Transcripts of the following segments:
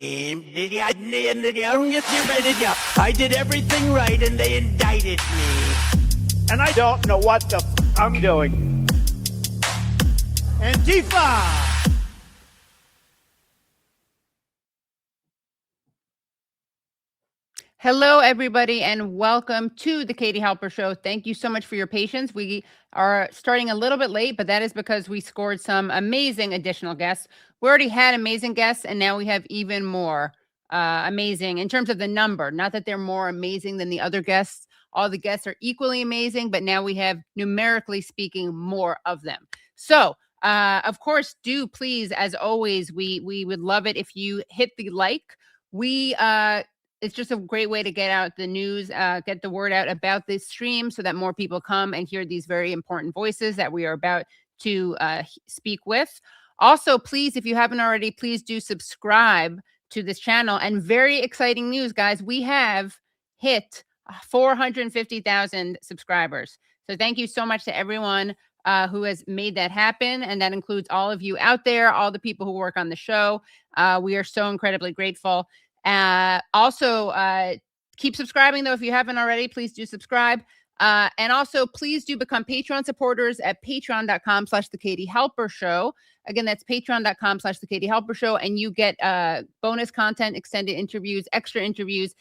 I did everything right and they indicted me. And I don't know what the I'm doing. Antifa! Hello, everybody, and welcome to the Katie Halper Show. Thank you so much for your patience. We are starting a little bit late, but that is because we scored some amazing additional guests. We already had amazing guests, and now we have even more amazing in terms of the number. Not that they're more amazing than the other guests. All the guests are equally amazing, but now we have, numerically speaking, more of them. So, of course, do please, as always, we would love it if you hit the like. It's just a great way to get out the news, get the word out about this stream so that more people come and hear these very important voices that we are about to speak with. Also, please, if you haven't already, please do subscribe to this channel. And very exciting news, guys. We have hit 450,000 subscribers. So thank you so much to everyone who has made that happen. And that includes all of you out there, all the people who work on the show. We are so incredibly grateful. Also, keep subscribing, though, if you haven't already. Please do subscribe. And also, please do become Patreon supporters at patreon.com/The Katie Halper Show. Again, that's patreon.com/The Katie Halper Show. And you get bonus content, extended interviews, extra interviews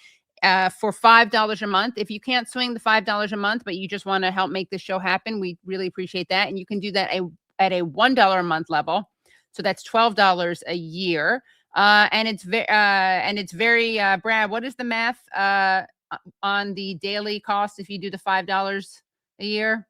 for $5 a month. If you can't swing the $5 a month, but you just want to help make this show happen, we really appreciate that. And you can do that at a $1 a month level. So that's $12 a year. And it's very, Brad, what is the math on the daily cost if you do the $5 a year?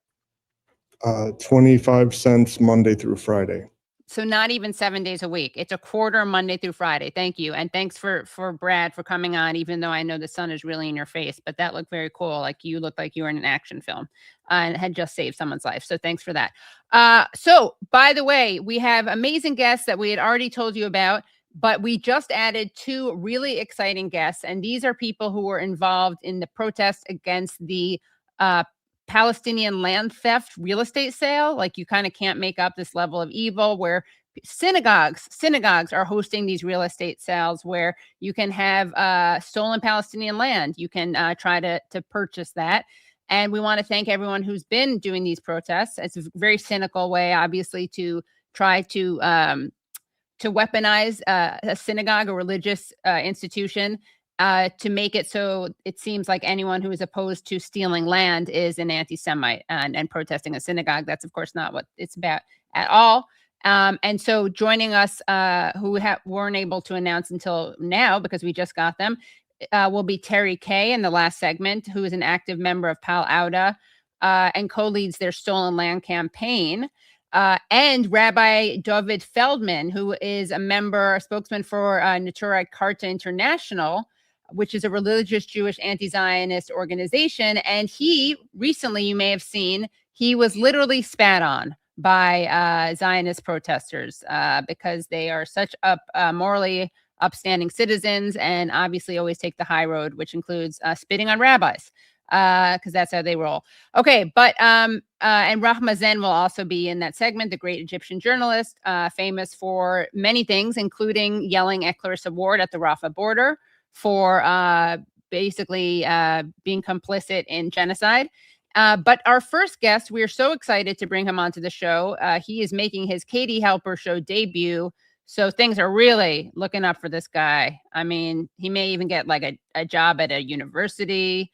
25 cents Monday through Friday. So not even 7 days a week. It's a quarter Monday through Friday. Thank you. And thanks for Brad for coming on, even though I know the sun is really in your face, but that looked very cool. Like you looked like you were in an action film and had just saved someone's life. So thanks for that. So by the way, we have amazing guests that we had already told you about. But we just added two really exciting guests, and these are people who were involved in the protests against the Palestinian land theft real estate sale. Like, you kind of can't make up this level of evil where synagogues are hosting these real estate sales where you can have stolen Palestinian land. You can try to purchase that. And we want to thank everyone who's been doing these protests. It's a very cynical way, obviously, to try to weaponize a synagogue, a religious institution, to make it so it seems like anyone who is opposed to stealing land is an anti-Semite and protesting a synagogue. That's, of course, not what it's about at all. And so joining us, who weren't able to announce until now because we just got them, will be Terri Kay in the last segment, who is an active member of Al-Awda and co-leads their stolen land campaign. And Rabbi Dovid Feldman, who is a spokesman for Neturei Karta International, which is a religious Jewish anti-Zionist organization. And he recently, you may have seen, he was literally spat on by Zionist protesters because they are such morally upstanding citizens and obviously always take the high road, which includes spitting on rabbis. Because that's how they roll. Okay, but and Rahma Zein will also be in that segment, the great Egyptian journalist, famous for many things, including yelling at Clarissa Ward at the Rafah border for basically being complicit in genocide. But our first guest, we are so excited to bring him onto the show. He is making his Katie Halper Show debut. So things are really looking up for this guy. I mean, he may even get like a job at a university.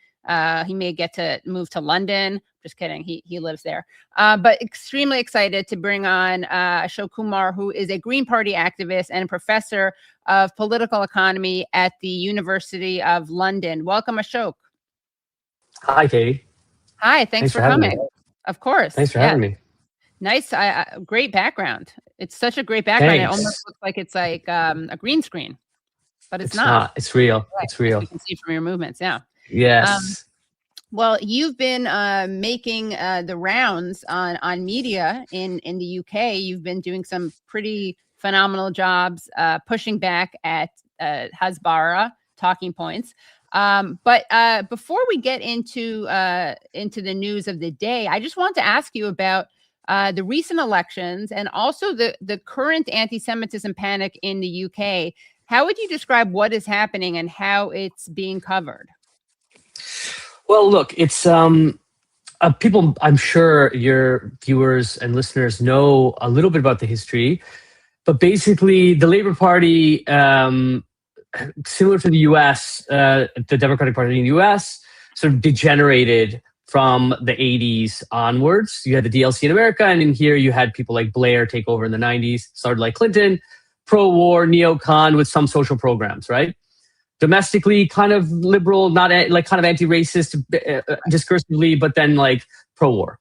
He may get to move to London. Just kidding. He lives there. But extremely excited to bring on Ashok Kumar, who is a Green Party activist and professor of political economy at the University of London. Welcome, Ashok. Hi, Katie. Hi. Thanks for coming. Of course. Thanks for having me. Nice. Great background. It's such a great background. Thanks. It almost looks like it's like a green screen, but it's not. It's real. Right. It's real. You can see from your movements. Yeah. Yes. Well, you've been making the rounds on media in the UK. You've been doing some pretty phenomenal jobs pushing back at Hasbara talking points. But before we get into the news of the day, I just want to ask you about the recent elections and also the current anti-Semitism panic in the UK. How would you describe what is happening and how it's being covered? Well, look, it's people. I'm sure your viewers and listeners know a little bit about the history, but basically, the Labour Party, similar to the U.S., the Democratic Party in the U.S., sort of degenerated from the 80s onwards. You had the DLC in America, and in here you had people like Blair take over in the 90s, started like Clinton, pro-war, neocon with some social programs, right? Domestically, kind of liberal, not like kind of anti-racist discursively, but then like pro-war.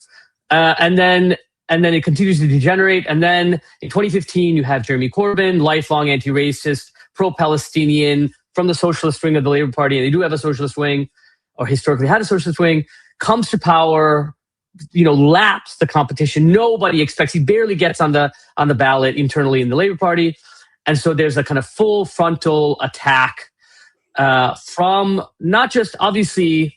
And then it continues to degenerate. And then in 2015, you have Jeremy Corbyn, lifelong anti-racist, pro-Palestinian, from the socialist wing of the Labour Party. And they do have a socialist wing, or historically had a socialist wing, comes to power, laps the competition. Nobody expects, he barely gets on the ballot internally in the Labour Party. And so there's a kind of full frontal attack from not just obviously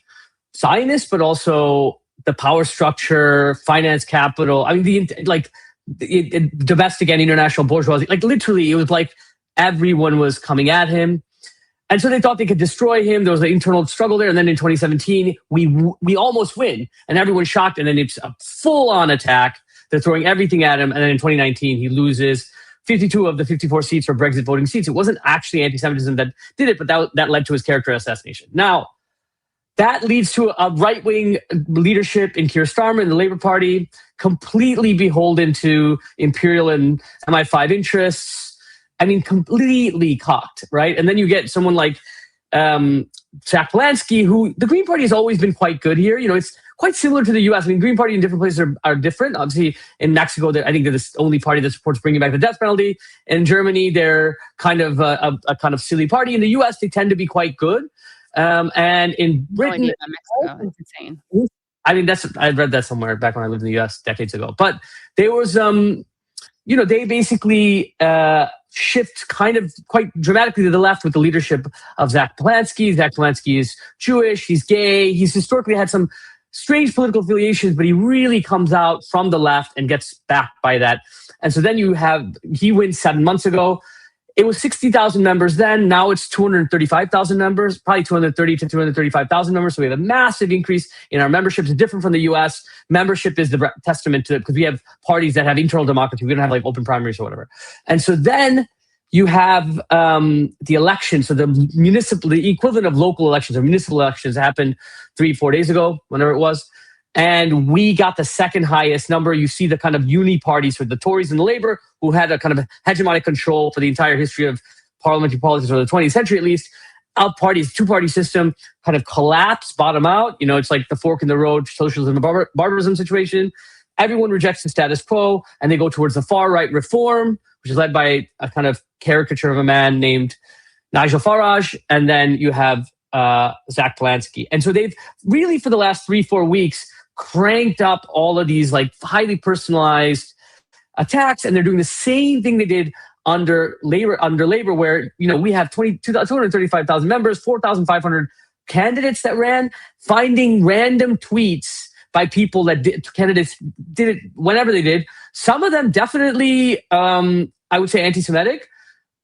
Zionists, but also the power structure, finance capital. I mean, the domestic and international bourgeoisie. Like literally, it was like everyone was coming at him. And so they thought they could destroy him. There was an internal struggle there. And then in 2017, we almost win. And everyone's shocked. And then it's a full-on attack. They're throwing everything at him. And then in 2019, he loses 52 of the 54 seats for Brexit voting seats. It wasn't actually anti-Semitism that did it, but that led to his character assassination. Now, that leads to a right-wing leadership in Keir Starmer in the Labour Party, completely beholden to imperial and MI5 interess. I mean, completely cocked, right? And then you get someone like Jack Polanski, who the Green Party has always been quite good here. It's quite similar to the U.S. I mean, Green Party in different places are different. Obviously, in Mexico, I think they're the only party that supports bringing back the death penalty. In Germany, they're kind of a kind of silly party. In the U.S., they tend to be quite good. And in Britain, Mexico, it's insane. I mean, I read that somewhere back when I lived in the U.S. decades ago. But there was, they basically shift kind of quite dramatically to the left with the leadership of Zach Polanski. Zach Polanski is Jewish. He's gay. He's historically had some strange political affiliations, but he really comes out from the left and gets backed by that. And so then he wins 7 months ago. It was 60,000 members then. Now it's 235,000 members, probably 230 to 235,000 members. So we have a massive increase in our membership. It's different from the US. Membership is the testament to it because we have parties that have internal democracy. We don't have like open primaries or whatever. And so then you have the election. So the equivalent of local elections or municipal elections happened 3-4 days ago, whenever it was. And we got the second highest number. You see the kind of uni parties for the Tories and the Labour, who had a kind of hegemonic control for the entire history of parliamentary politics, or the 20th century at least. Parties, two-party system kind of collapse, bottom out. It's like the fork in the road, socialism and barbarism situation. Everyone rejects the status quo, and they go towards the far-right reform, which is led by a kind of caricature of a man named Nigel Farage. And then you have Zach Polanski. And so they've really, for the last 3-4 weeks, cranked up all of these like highly personalized attacks, and they're doing the same thing they did under Labor, where we have 235,000 members, 4,500 candidates that ran, finding random tweets by people that candidates did it whenever they did. Some of them definitely, I would say, anti-Semitic,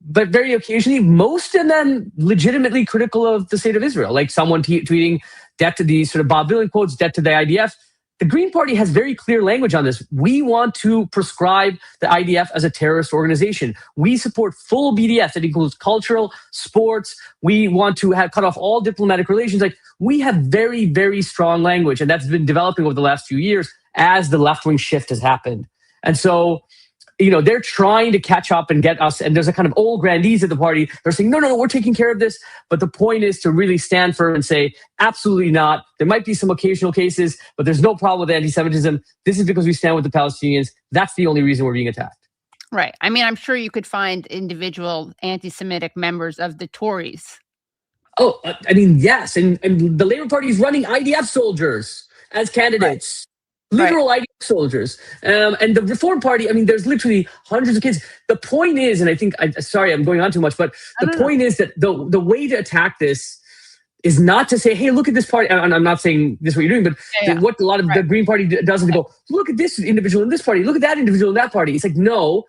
but very occasionally, most of them legitimately critical of the state of Israel, like someone tweeting debt to the sort of Bob Dylan quotes, debt to the IDF. The Green Party has very clear language on this. We want to prescribe the IDF as a terrorist organization. We support full BDS that includes cultural, sports. We want to cut off all diplomatic relations. Like, we have very, very strong language, and that's been developing over the last few years as the left-wing shift has happened. And so, they're trying to catch up and get us. And there's a kind of old grandees at the party. They're saying, no, we're taking care of this. But the point is to really stand firm and say, absolutely not. There might be some occasional cases, but there's no problem with anti-Semitism. This is because we stand with the Palestinians. That's the only reason we're being attacked. Right. I mean, I'm sure you could find individual anti-Semitic members of the Tories. Oh, I mean, yes. And the Labour Party is running IDF soldiers as candidates. Right. Literal IDF soldiers. And the Reform Party, I mean, there's literally hundreds of kids. The point is, and I think, sorry, I'm going on too much, but the point is that the way to attack this is not to say, hey, look at this party. And I'm not saying this is what you're doing, but what a lot of the Green Party does is they go, look at this individual in this party, look at that individual in that party. It's like, no,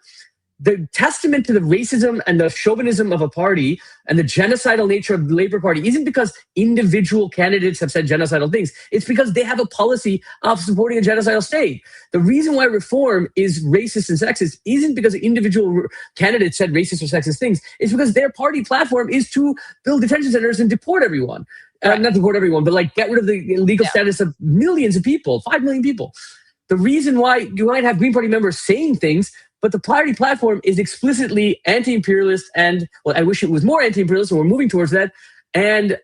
the testament to the racism and the chauvinism of a party and the genocidal nature of the Labour Party isn't because individual candidates have said genocidal things. It's because they have a policy of supporting a genocidal state. The reason why reform is racist and sexist isn't because individual candidates said racist or sexist things. It's because their party platform is to build detention centers and deport everyone. Not deport everyone, but like get rid of the legal status of millions of people, 5 million people. The reason why you might have Green Party members saying things, but the party platform is explicitly anti-imperialist, and well, I wish it was more anti-imperialist, and we're moving towards that. And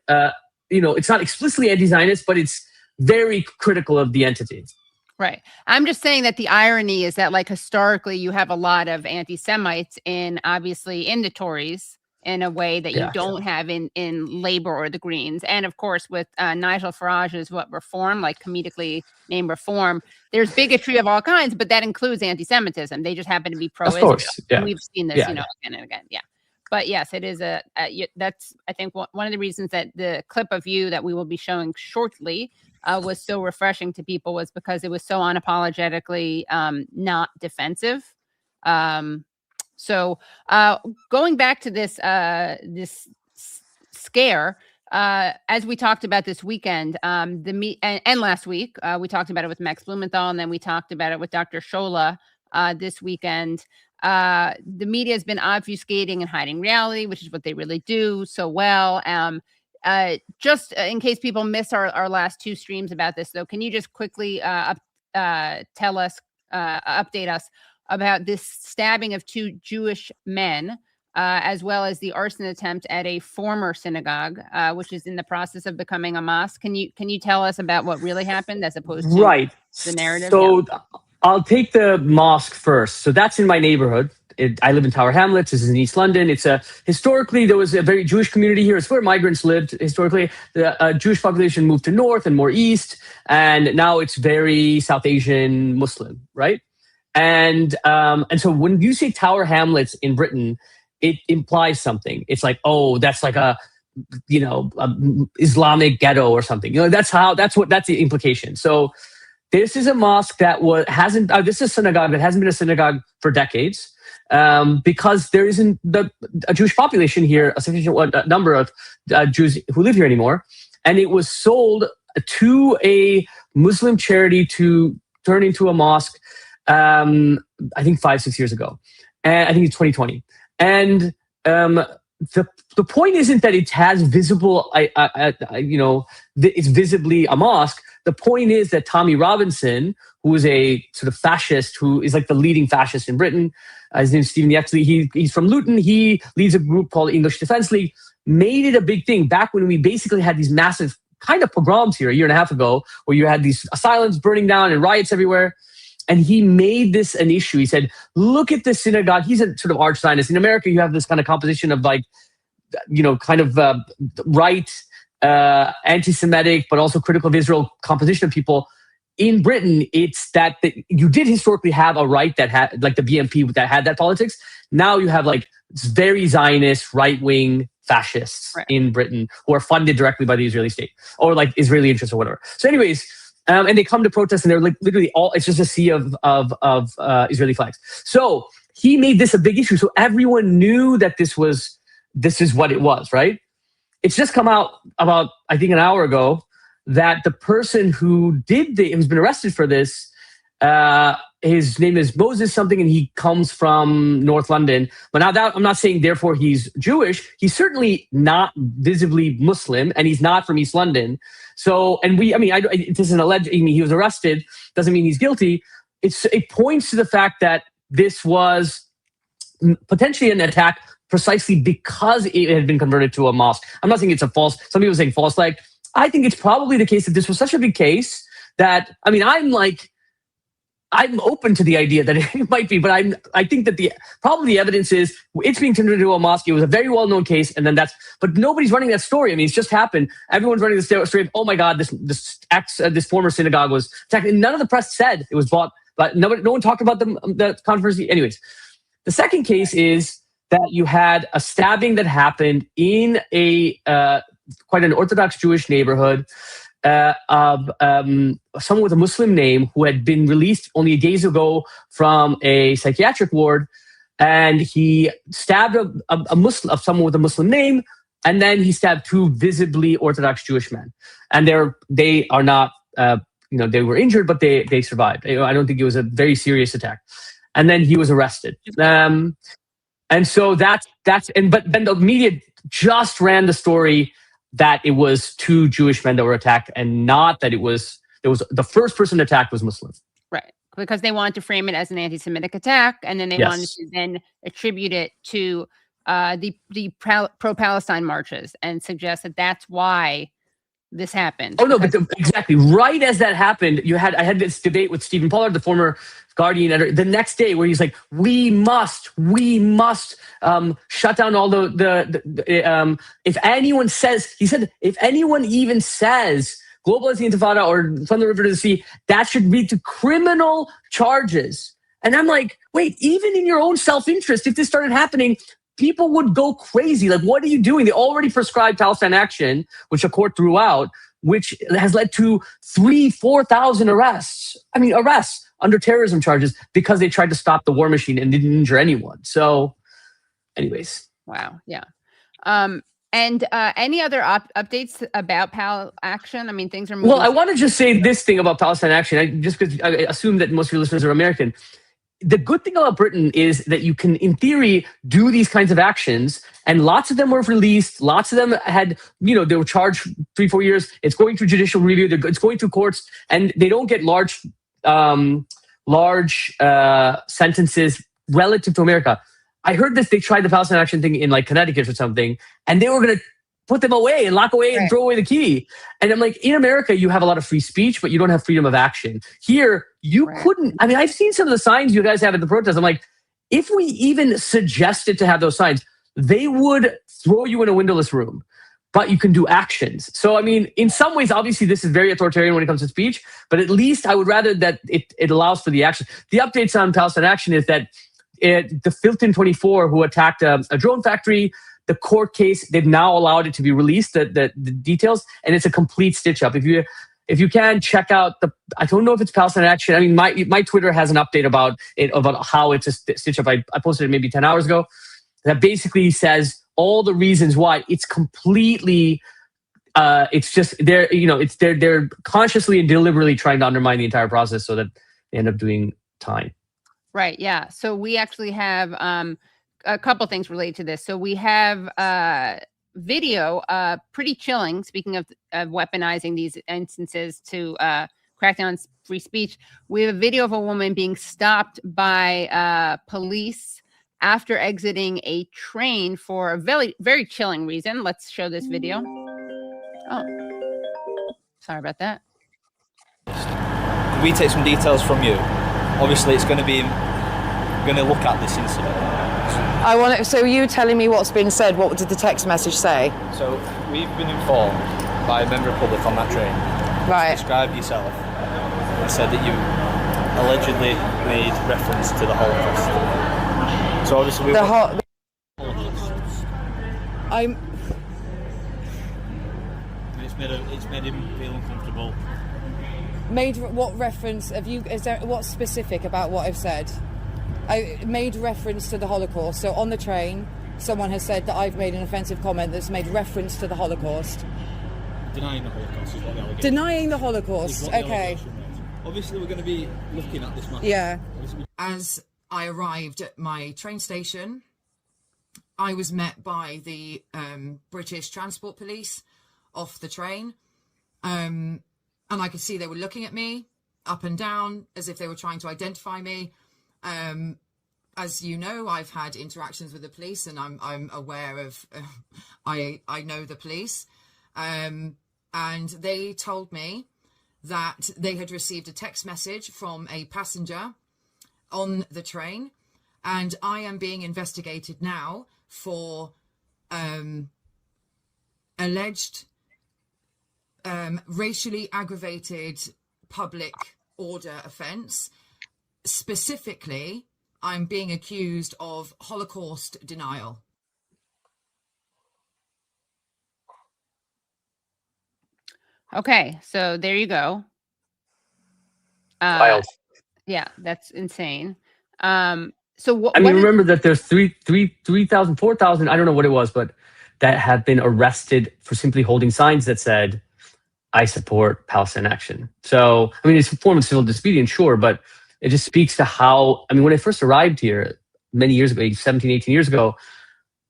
it's not explicitly anti-Zionist, but it's very critical of the entity. Right. I'm just saying that the irony is that, like, historically, you have a lot of anti-Semites obviously in the Tories in a way that you don't have in Labour or the Greens. And of course, with Nigel Farage's reform, like comedically named reform, there's bigotry of all kinds, but that includes anti-Semitism. They just happen to be pro-Israel. Of course, yeah. We've seen this, again and again. Yeah. But yes, it is that's, I think, one of the reasons that the clip of you that we will be showing shortly was so refreshing to people was because it was so unapologetically not defensive. So going back to this scare, as we talked about this weekend, and last week, we talked about it with Max Blumenthal, and then we talked about it with Dr. Shola this weekend. The media has been obfuscating and hiding reality, which is what they really do so well. Just in case people miss our last two streams about this, though, can you just quickly tell us, update us about this stabbing of two Jewish men, as well as the arson attempt at a former synagogue, which is in the process of becoming a mosque. Can you tell us about what really happened as opposed to the narrative? So I'll take the mosque first. So that's in my neighborhood. I live in Tower Hamlets. This is in East London. Historically, there was a very Jewish community here. It's where migrants lived. Historically, the Jewish population moved to north and more east, and now it's very South Asian Muslim, right? And so when you say Tower Hamlets in Britain, it implies something. It's like, oh, that's like a Islamic ghetto or something. That's the implication. So this is a mosque that this is a synagogue that hasn't been a synagogue for decades, because there isn't a Jewish population here, a sufficient number of Jews who live here anymore. And it was sold to a Muslim charity to turn into a mosque, I think 5-6 years ago. And I think it's 2020. And the point isn't that it has visible, it's visibly a mosque. The point is that Tommy Robinson, who is a sort of fascist, who is like the leading fascist in Britain, his name is Stephen Yexley. He's from Luton. He leads a group called English Defence League. Made it a big thing back when we basically had these massive kind of pogroms here a year and a half ago, where you had these asylums burning down and riots everywhere. And he made this an issue. He said, look at the synagogue. He's a sort of arch Zionist. In America, you have this kind of composition of right, anti-Semitic, but also critical of Israel composition of people. In Britain, it's that you did historically have a right that had, like the BNP, that had that politics. Now you have like very Zionist, right-wing fascists in Britain who are funded directly by the Israeli state or like Israeli interests or whatever. So anyways, and they come to protest, and they're like literally it's just a sea of Israeli flags. So he made this a big issue. So everyone knew that this is what it was, right? It's just come out about, I think, an hour ago that the person who's been arrested for this, his name is Moses something, and he comes from North London. But now that I'm not saying therefore he's Jewish. He's certainly not visibly Muslim, and he's not from East London. So, it isn't alleged. He was arrested. Doesn't mean he's guilty. It points to the fact that this was potentially an attack precisely because it had been converted to a mosque. I'm not saying it's a false. Some people are saying false flag. I think it's probably the case that this was such a big case that I'm open to the idea that it might be, but I think that the evidence is it's being converted to a mosque. It was a very well-known case, and then but nobody's running that story. I mean, it's just happened. Everyone's running the story of, oh my God, this former synagogue was attacked. And none of the press said it was bought, but no one talked about the controversy. Anyways, the second case is that you had a stabbing that happened in a quite an Orthodox Jewish neighborhood of someone with a Muslim name who had been released only days ago from a psychiatric ward. and he stabbed a Muslim, someone with a Muslim name, and then he stabbed 2 visibly Orthodox Jewish men, and they are not, they were injured, but they survived. I don't think it was a very serious attack, and then he was arrested. And so but then the media just ran the story that it was 2 Jewish men that were attacked, and not that it was the first person attacked was Muslim. Right. Because they wanted to frame it as an anti-Semitic attack, and then they wanted to then attribute it to the pro-Palestine marches and suggest that that's why this happened. Oh no, but exactly right as that happened, I had this debate with Stephen Pollard, the former Guardian editor, the next day, where he's like, we must shut down all if anyone says, he said, if anyone even says globalize the Intifada or from the river to the sea, that should lead to criminal charges. And I'm like, wait, even in your own self-interest, if this started happening, people would go crazy. Like, what are you doing? They already prescribed Palestine Action, which a court threw out, which has led to 3,000-4,000 arrests. Arrests under terrorism charges because they tried to stop the war machine and didn't injure anyone. So, anyways. Wow. Yeah. And any other updates about Pal Action? Things are moving. Well, I want to just say this thing about Palestine Action, just because I assume that most of your listeners are American. The good thing about Britain is that you can, in theory, do these kinds of actions, and lots of them were released. Lots of them had, they were charged 3-4 years. It's going through judicial review. It's going through courts, and they don't get large sentences relative to America. I heard this. They tried the Palestine Action thing in Connecticut or something, and they were going to put them away and lock away and throw away the key. And I'm like, in America, you have a lot of free speech, but you don't have freedom of action. Here, you couldn't. I've seen some of the signs you guys have at the protest. I'm like, if we even suggested to have those signs, they would throw you in a windowless room. But you can do actions. So, in some ways, obviously, this is very authoritarian when it comes to speech, but at least I would rather that it allows for the action. The updates on Palestine Action is that the Filton 24, who attacked a drone factory, the court case, they've now allowed it to be released, the details, and it's a complete stitch up. If you can check out I don't know if it's Palestine Action. My Twitter has an update about it, about how it's a stitch up. I posted it maybe 10 hours ago. That basically says all the reasons why it's completely. It's just they're consciously and deliberately trying to undermine the entire process so that they end up doing time. Right. Yeah. So we actually have a couple things related to this. So we have video, pretty chilling. Speaking of weaponizing these instances to crack down on free speech, we have a video of a woman being stopped by police after exiting a train for a very, very chilling reason. Let's show this video. Oh, sorry about that. Can we take some details from you? Obviously, we're going to look at this incident. So you telling me what's been said? What did the text message say? So we've been informed by a member of public on that train. Right. Described yourself and said that you allegedly made reference to the Holocaust. So obviously It's made him feel uncomfortable. Made what reference have you? Is there what's specific about what I've said? I made reference to the Holocaust. So on the train, someone has said that I've made an offensive comment that's made reference to the Holocaust. Denying the Holocaust is what the allegation. Denying the Holocaust. Okay. Obviously, we're going to be looking at this matter. Yeah. As I arrived at my train station, I was met by the British Transport Police off the train. And I could see they were looking at me up and down as if they were trying to identify me. As you know, I've had interactions with the police, and I'm aware of. I know the police, and they told me that they had received a text message from a passenger on the train, and I am being investigated now for alleged racially aggravated public order offence. Specifically, I'm being accused of Holocaust denial. Okay, so there you go. Wild. Yeah, that's insane. So what? I mean, what is- remember that there's 3,000, 4,000, I don't know what it was, but that have been arrested for simply holding signs that said, I support Palestine action. So, I mean, it's a form of civil disobedience, sure, but it just speaks to how, I mean, when I first arrived here many years ago, 17, 18 years ago,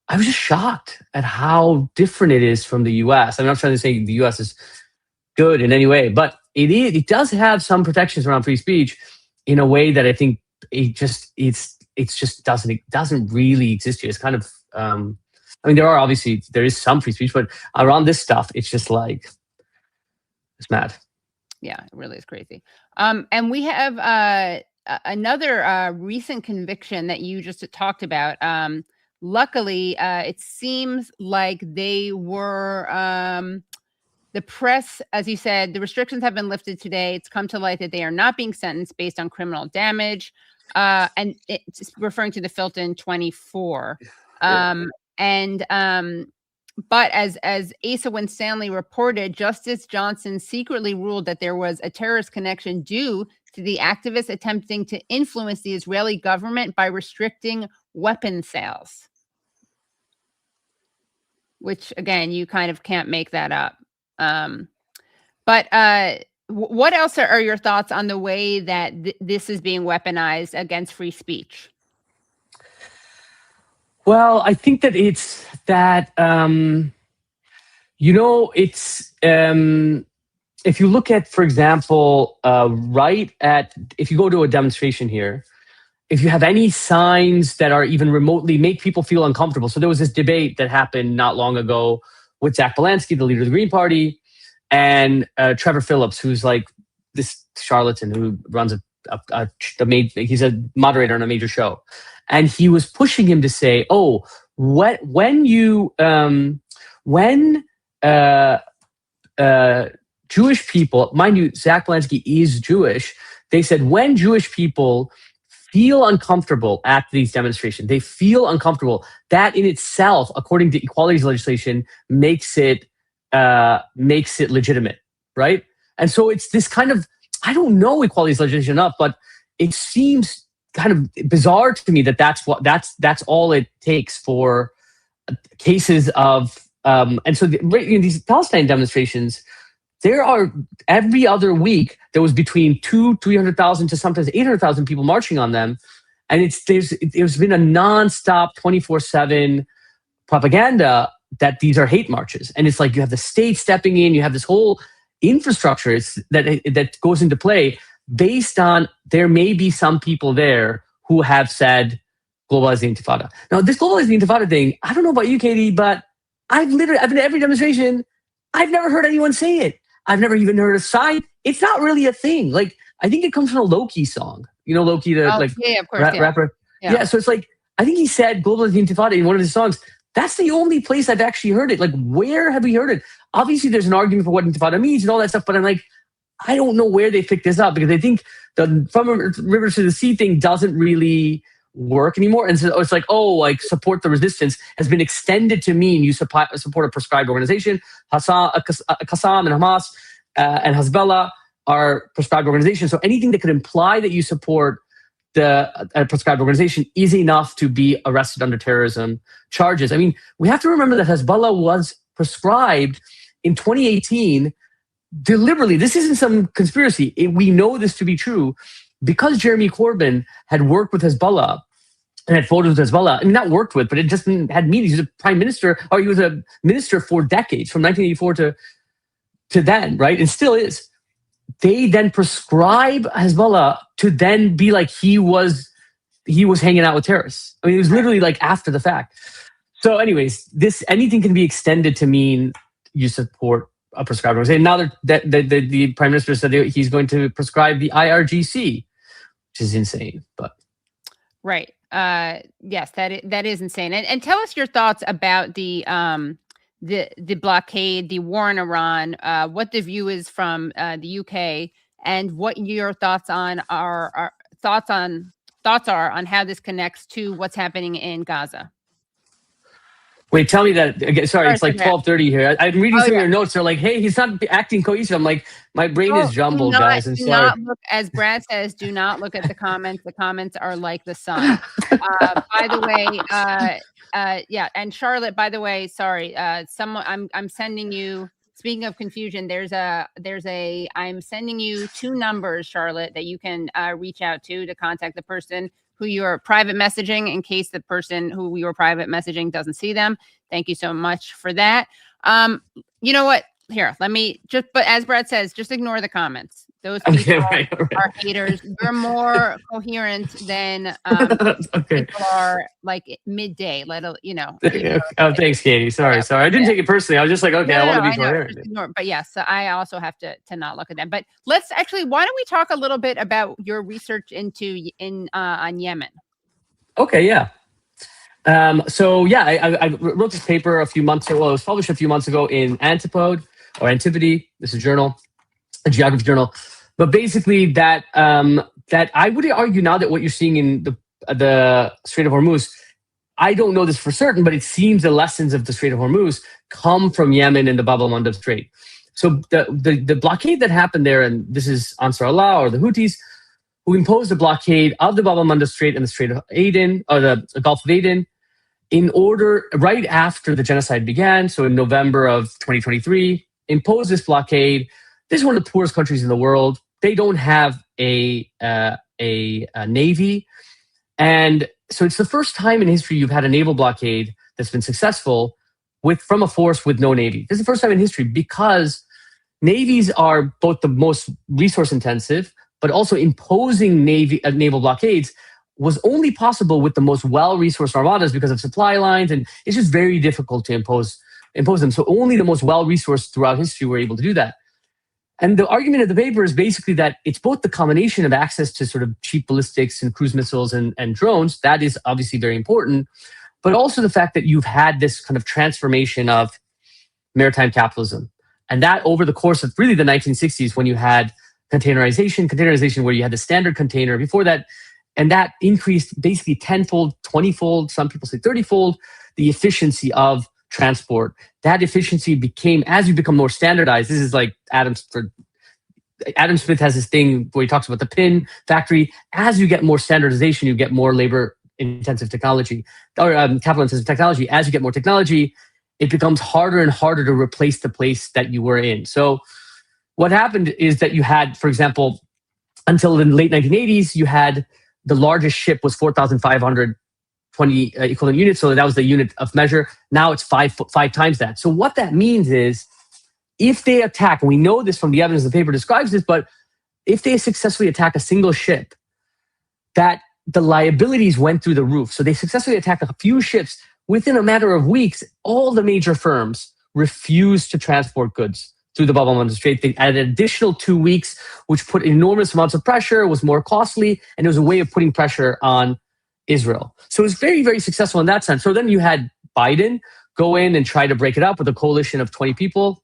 I was just shocked at how different it is from the US. I'm not trying to say the US is good in any way, but it does have some protections around free speech in a way that I think it just doesn't really exist here. It's kind of I mean, there is some free speech, but around this stuff, it's just like it's mad. Yeah, it really is crazy. And we have another recent conviction that you just talked about. Luckily, it seems like they were the press, as you said, the restrictions have been lifted today. It's come to light that they are not being sentenced based on criminal damage, and it's referring to the Filton 24. But as Asa Winstanley reported, Justice Johnson secretly ruled that there was a terrorist connection due to the activists attempting to influence the Israeli government by restricting weapon sales. Which, again, you kind of can't make that up. But what else are your thoughts on the way that this is being weaponized against free speech? Well, I think that it's that, if you look at, for example, if you go to a demonstration here, if you have any signs that are even remotely make people feel uncomfortable. So there was this debate that happened not long ago with Zach Belansky, the leader of the Green Party, and Trevor Phillips, who's like this charlatan who runs he's a moderator on a major show. And he was pushing him to say, when Jewish people, mind you, Zach Belansky is Jewish. They said when Jewish people feel uncomfortable at these demonstrations, they feel uncomfortable. That in itself, according to equalities legislation, makes it legitimate, right? And so it's this kind of, I don't know equalities legislation enough, but it seems kind of bizarre to me that's all it takes for cases of and so these Palestine demonstrations, there are every other week there was between 300,000 to sometimes 800,000 people marching on them, and there's been a nonstop 24/7 propaganda that these are hate marches, and it's like you have the state stepping in, you have this whole infrastructure that goes into play based on there may be some people there who have said globalize the intifada. Now, this globalize the intifada thing, I don't know about you, Katie, but I've been to every demonstration. I've never heard anyone say it. I've never even heard a sign. It's not really a thing. Like, I think it comes from a Loki song. You know, Loki, the of course, rapper. Yeah. So it's like, I think he said globalize the intifada in one of his songs. That's the only place I've actually heard it. Like, where have we heard it? Obviously, there's an argument for what intifada means and all that stuff, but I'm like, I don't know where they picked this up, because I think the from a river to the sea thing doesn't really work anymore. And so it's like, support the resistance has been extended to mean you support a prescribed organization. Qassam and Hamas and Hezbollah are prescribed organizations. So anything that could imply that you support a prescribed organization is enough to be arrested under terrorism charges. I mean, we have to remember that Hezbollah was prescribed in 2018 deliberately. This isn't some conspiracy. We know this to be true because Jeremy Corbyn had worked with Hezbollah and had voted with Hezbollah. I mean, not worked with, but it just had meetings. He was a prime minister, or he was a minister for decades, from 1984 to then, right? And still is. They then prescribe Hezbollah to then be like he was hanging out with terrorists. I mean, it was literally like after the fact. So anyways, anything can be extended to mean you support a prescribed organization. Now that the prime minister said he's going to prescribe the IRGC, which is insane. But right, yes, that is insane. And tell us your thoughts about the blockade, the war in Iran, what the view is from the UK, and what your thoughts on are on how this connects to what's happening in Gaza. Wait, tell me that again. Sorry, it's like okay. 12:30 here. I'm reading Oh, some of yeah. your notes. They're like, "Hey, he's not acting cohesive." I'm like, my brain is jumbled, guys. I'm do sorry. not look, as Brad says, do not look at the comments. The comments are like the sun. By the way, yeah, and Charlotte, by the way, sorry, someone, I'm sending you. Speaking of confusion, I'm sending you 2 numbers, Charlotte, that you can reach out to contact the person who you're private messaging, in case the person who you were private messaging doesn't see them. Thank you so much for that. You know what? Here, let me but as Brad says, just ignore the comments. Those people are haters. You're more coherent than people are like midday. Oh, thanks, Katie. Sorry. I didn't take it personally. I was just like, okay, I want to be coherent. But yes, I also have to not look at them. But let's actually, why don't we talk a little bit about your research on Yemen? Okay, yeah. I wrote this paper a few months ago. Well, it was published a few months ago in Antipodes. This is a journal, a geography journal. But basically, that I would argue now that what you're seeing in the Strait of Hormuz, I don't know this for certain, but it seems the lessons of the Strait of Hormuz come from Yemen and the Bab el-Mandeb Strait. So the blockade that happened there, and this is Ansar Allah or the Houthis, who imposed a blockade of the Bab el-Mandeb Strait and the Strait of Aden, or the Gulf of Aden, in order, right after the genocide began, so in November of 2023, imposed this blockade. This is one of the poorest countries in the world. They don't have a navy. And so it's the first time in history you've had a naval blockade that's been successful from a force with no navy. This is the first time in history because navies are both the most resource intensive, but also imposing naval blockades was only possible with the most well-resourced armadas because of supply lines, and it's just very difficult to impose them. So only the most well-resourced throughout history were able to do that. And the argument of the paper is basically that it's both the combination of access to sort of cheap ballistics and cruise missiles and drones, that is obviously very important, but also the fact that you've had this kind of transformation of maritime capitalism. And that over the course of really the 1960s, when you had containerization where you had the standard container before that, and that increased basically 10-fold, 20-fold, some people say 30-fold, the efficiency of transport. That efficiency became, as you become more standardized, this is like Adam Smith has this thing where he talks about the pin factory. As you get more standardization, you get more labor-intensive technology, or capital-intensive technology. As you get more technology, it becomes harder and harder to replace the place that you were in. So what happened is that you had, for example, until the late 1980s, you had the largest ship was 4,520 equivalent units. So that was the unit of measure. Now it's five times that. So what that means is if they attack, and we know this from the evidence the paper describes this, but if they successfully attack a single ship, that the liabilities went through the roof. So they successfully attacked a few ships. Within a matter of weeks, all the major firms refused to transport goods through the Bab el-Mandeb Strait. They added an additional 2 weeks, which put enormous amounts of pressure, was more costly, and it was a way of putting pressure on Israel. So it was very, very successful in that sense. So then you had Biden go in and try to break it up with a coalition of 20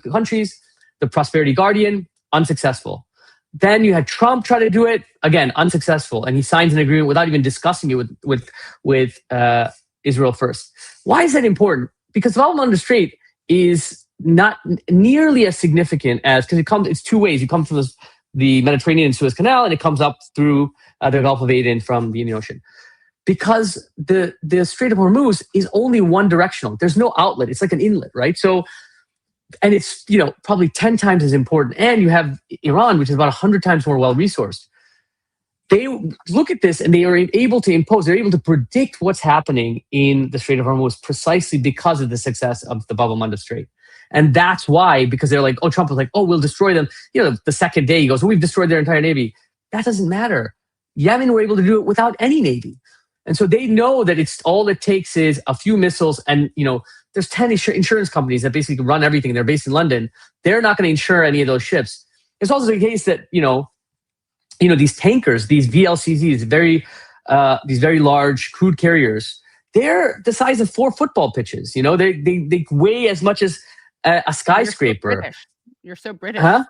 countries, the Prosperity Guardian, unsuccessful. Then you had Trump try to do it, again, unsuccessful, and he signs an agreement without even discussing it with Israel first. Why is that important? Because the Bab el-Mandeb Strait is not nearly as significant as, because it's 2 ways. You come from the Mediterranean and Suez Canal, and it comes up through the Gulf of Aden from the Indian Ocean. Because the Strait of Hormuz is only one directional. There's no outlet. It's like an inlet, right? So, and it's probably 10 times as important. And you have Iran, which is about 100 times more well-resourced. They look at this and they are able to impose, they're able to predict what's happening in the Strait of Hormuz precisely because of the success of the Bab el-Mandeb Strait. And that's why, because they're like, Trump was like, we'll destroy them. The second day he goes, we've destroyed their entire navy. That doesn't matter. Yemen were able to do it without any navy. And so they know that it's all it takes is a few missiles. And, there's 10 insurance companies that basically run everything. They're based in London. They're not going to insure any of those ships. It's also the case that, these tankers, these VLCCs, these very large crude carriers, they're the size of 4 football pitches. They weigh as much as a skyscraper. You're so British. Huh?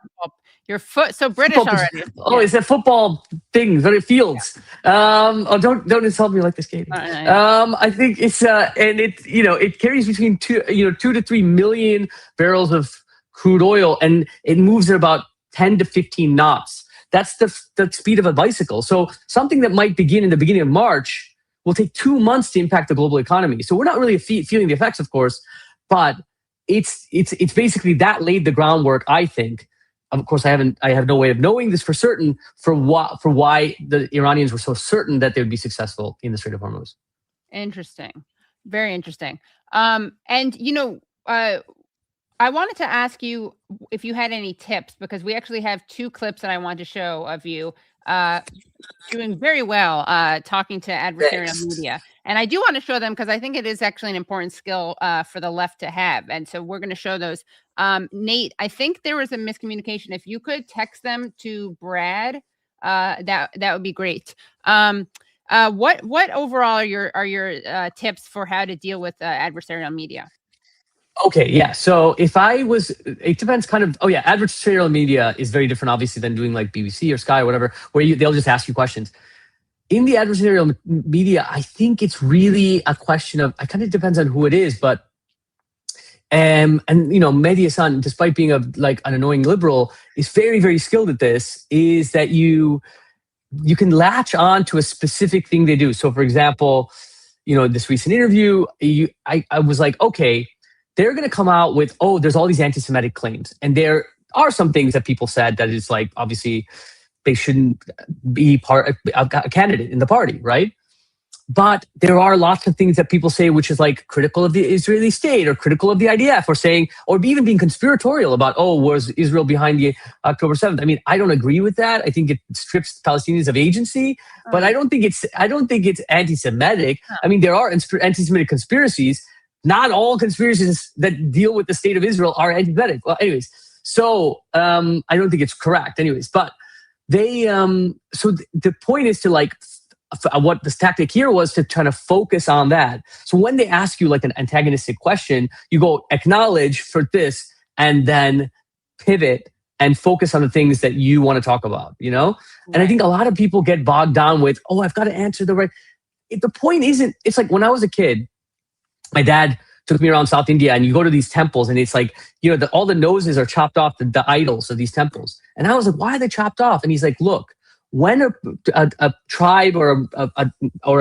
Your foot so British Football, already. oh, it's a football thing, very fields. Oh, don't insult me like this, Katie. I think it's and it it carries between 2 to 3 million barrels of crude oil, and it moves at about 10 to 15 knots. That's the speed of a bicycle. So something that might begin in the beginning of March will take 2 months to impact the global economy. So we're not really feeling the effects, of course, but it's basically that laid the groundwork, I think. Of course, I have no way of knowing this for certain for why the Iranians were so certain that they would be successful in the Strait of Hormuz. Interesting, very interesting. And I wanted to ask you if you had any tips, because we actually have 2 clips that I want to show of you doing very well talking to adversarial media. And I do want to show them because I think it is actually an important skill for the left to have. And so we're going to show those. Nate, I think there was a miscommunication. If you could text them to Brad, that would be great. What overall are your tips for how to deal with adversarial media? Okay, yeah. So it depends kind of, adversarial media is very different, obviously, than doing like BBC or Sky or whatever, where they'll just ask you questions. In the adversarial media, I think it's really a question of, it kind of depends on who it is, but, Mehdi Hassan, despite being an annoying liberal, is very, very skilled at this, is that you can latch on to a specific thing they do. So for example, this recent interview, I was like, okay, they're going to come out with, there's all these anti-Semitic claims. And there are some things that people said that is like, obviously, they shouldn't be a candidate in the party, right? But there are lots of things that people say which is like critical of the Israeli state or critical of the IDF, or even being conspiratorial about, was Israel behind the October 7th? I mean, I don't agree with that. I think it strips Palestinians of agency, but I don't think it's anti-Semitic. I mean, there are anti-Semitic conspiracies. Not all conspiracies that deal with the state of Israel are anti-Semitic. Well, anyways, so I don't think it's correct. Anyways, but they the point is to what this tactic here was to try to focus on that. So when they ask you like an antagonistic question, you go acknowledge for this and then pivot and focus on the things that you want to talk about, Right. And I think a lot of people get bogged down with, I've got to answer the right. The point isn't, it's like when I was a kid, my dad took me around South India, and you go to these temples, and it's like, all the noses are chopped off the idols of these temples. And I was like, why are they chopped off? And he's like, look, when a tribe or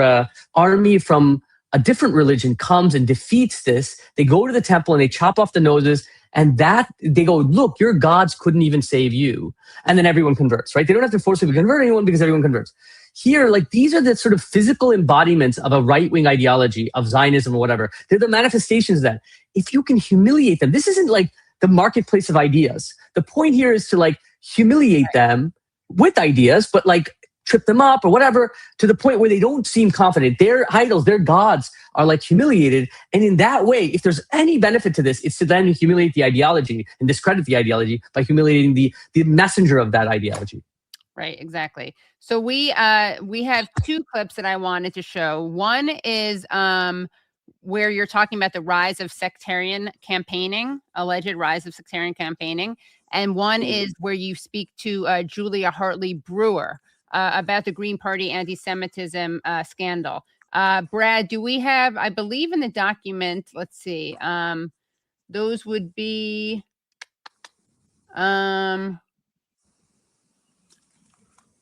a army from a different religion comes and defeats this, they go to the temple and they chop off the noses, and they go, look, your gods couldn't even save you. And then everyone converts, right? They don't have to forcibly convert anyone because everyone converts. Here, these are the sort of physical embodiments of a right-wing ideology of Zionism or whatever. They're the manifestations of that. If you can humiliate them, this isn't like the marketplace of ideas. The point here is to humiliate them with ideas, but trip them up or whatever, to the point where they don't seem confident. Their idols, their gods are humiliated. And in that way, if there's any benefit to this, it's to then humiliate the ideology and discredit the ideology by humiliating the messenger of that ideology. Right, exactly. So we have 2 clips that I wanted to show. One is where you're talking about the rise of sectarian campaigning, alleged rise of sectarian campaigning. And one is where you speak to Julia Hartley Brewer about the Green Party anti-Semitism scandal. Brad, do we have, I believe in the document, let's see, those would be,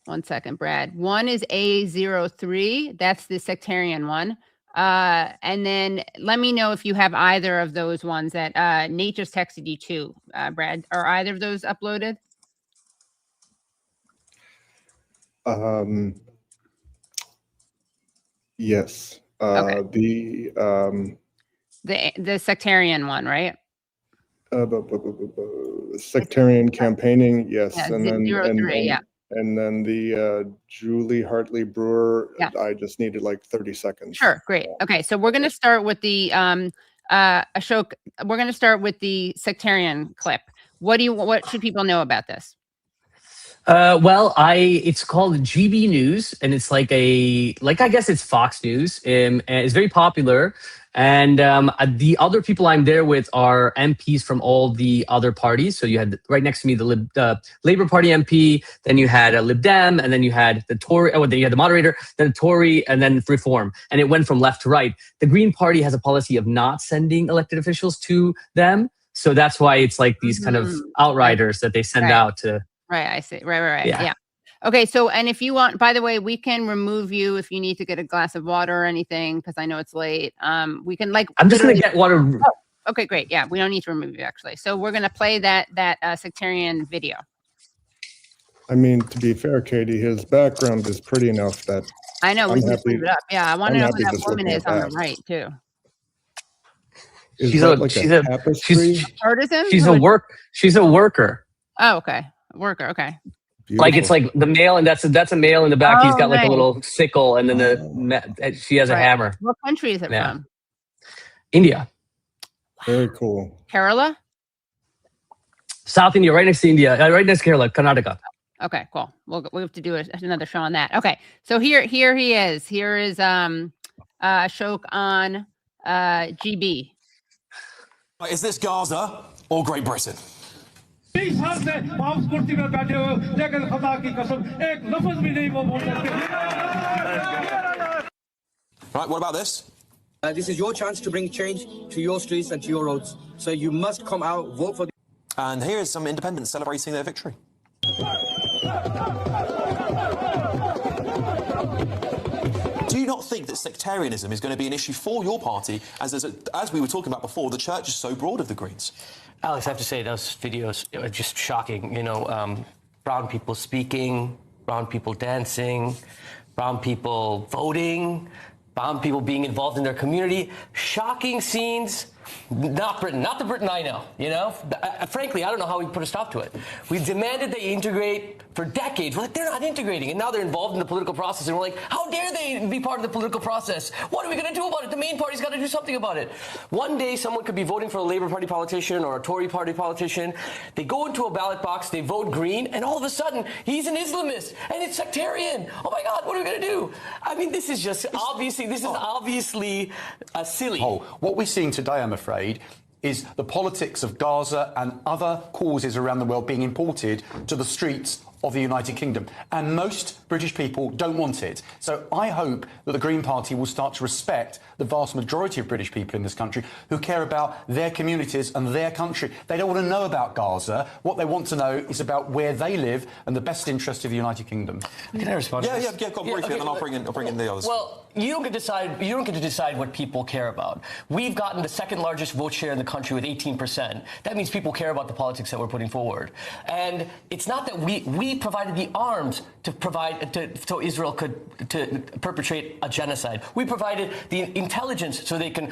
one second, Brad. One is A03. That's the sectarian one. And then let me know if you have either of those ones that Nate just texted you to, Brad. Are either of those uploaded? Yes. Okay. The sectarian one, right? Sectarian campaigning, yes. Yeah, and then 03, yeah. And then the Julie Hartley Brewer, Yeah. I just needed 30 seconds. Sure, great. Okay, so we're going to start with the Ashok. We're going to start with the sectarian clip. What should people know about this? It's called GB News, and it's I guess it's Fox News. And it's very popular. And the other people I'm there with are MPs from all the other parties. So you had right next to me the Labour Party MP, then you had a Lib Dem, and then you had the Tory. Oh, then you had the moderator, then the Tory, and then Reform. And it went from left to right. The Green Party has a policy of not sending elected officials to them, so that's why it's like these kind of outriders that they send out to. Right, I see. Right. Yeah. Okay, so, and if you want, by the way, we can remove you if you need to get a glass of water or anything, because I know it's late. We can I'm just going to get water. Oh, okay, great. Yeah, we don't need to remove you, actually. So we're going to play that sectarian video. I mean, to be fair, Katie, his background is pretty enough that I know, we just put it up. Yeah, I want to know who that just woman looking is at on that. the right, too. Is She's that a- like she's a a- tapestry? Partisan? She's a worker. Oh, okay. Worker, okay. Beautiful. Like it's like the male, and that's a male in the back. He's Oh, got like nice. a little sickle, and then she has a Right. hammer. What country is it Yeah. from? India, Very cool. Kerala? South India, right next to India, right next to Kerala, Karnataka. Okay, cool. We have to do another show on that. Okay, so here he is. Here is Ashok on GB. Is this Gaza or Great Britain? Right, what about this? This is your chance to bring change to your streets and to your roads. So you must come out, vote for. And here is some independents celebrating their victory. Do you not think that sectarianism is going to be an issue for your party, as we were talking about before, the church is so broad of the Greens? Alex, I have to say, those videos are just shocking. You know, brown people speaking, brown people dancing, brown people voting, brown people being involved in their community. Shocking scenes. Not Britain, not the Britain I know, you know? Frankly, I don't know how we put a stop to it. We've demanded they integrate for decades. We're like, they're not integrating, and now they're involved in the political process, and we're like, how dare they be part of the political process? What are we going to do about it? The main party's got to do something about it. One day, someone could be voting for a Labour Party politician or a Tory Party politician. They go into a ballot box, they vote green, and all of a sudden, he's an Islamist, and it's sectarian. Oh my God, what are we going to do? I mean, this is just obviously, silly. What we're seeing today, I'm afraid, is the politics of Gaza and other causes around the world being imported to the streets of the United Kingdom. And most British people don't want it. So I hope that the Green Party will start to respect the vast majority of British people in this country who care about their communities and their country. They don't want to know about Gaza. What they want to know is about where they live and the best interest of the United Kingdom. Can I respond to this? Yeah, go on briefly, and then I'll bring in the others. Well, you don't get to decide what people care about. We've gotten the second largest vote share in the country with 18%. That means people care about the politics that we're putting forward. And it's not that we provided the arms so Israel could perpetrate a genocide. We provided the intelligence so they can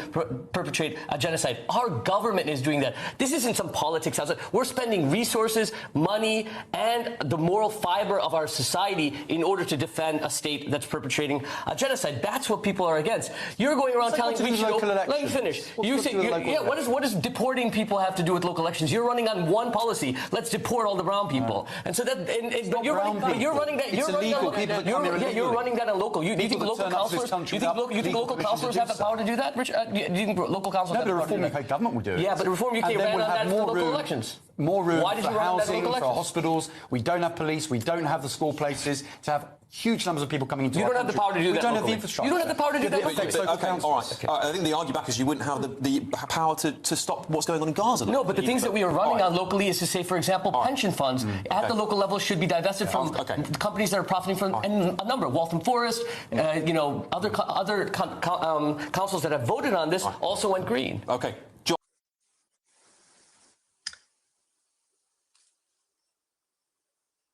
perpetrate a genocide. Our government is doing that. This isn't some politics. We're spending resources, money, and the moral fiber of our society in order to defend a state that's perpetrating a genocide. That's what people are against. You're going around telling me let me finish. You say, what does deporting people have to do with local elections? You're running on one policy. Let's deport all the brown people. And so that you're running that. You're running that on local. You think local councillors? You think local councillors have the power to do that? Rich, do you think local councillors have the power to do that? The Reform UK government would do it. Yeah, but the Reform UK ran on that for local elections. More room Why did for you run on that housing, local for elections? hospitals. We don't have police. We don't have the school places to have huge numbers of people coming into our You don't have the country. power to do that. We don't have the locally. infrastructure. You don't have the power to do that. Okay, all right. I think the argument back is you wouldn't have the power to stop what's going on in Gaza. No, but the things that we are running on locally is to say, for example, pension funds at the local level should be divested from companies that are profiting from and a number. Waltham Forest, other councils that have voted on this also went green. Okay.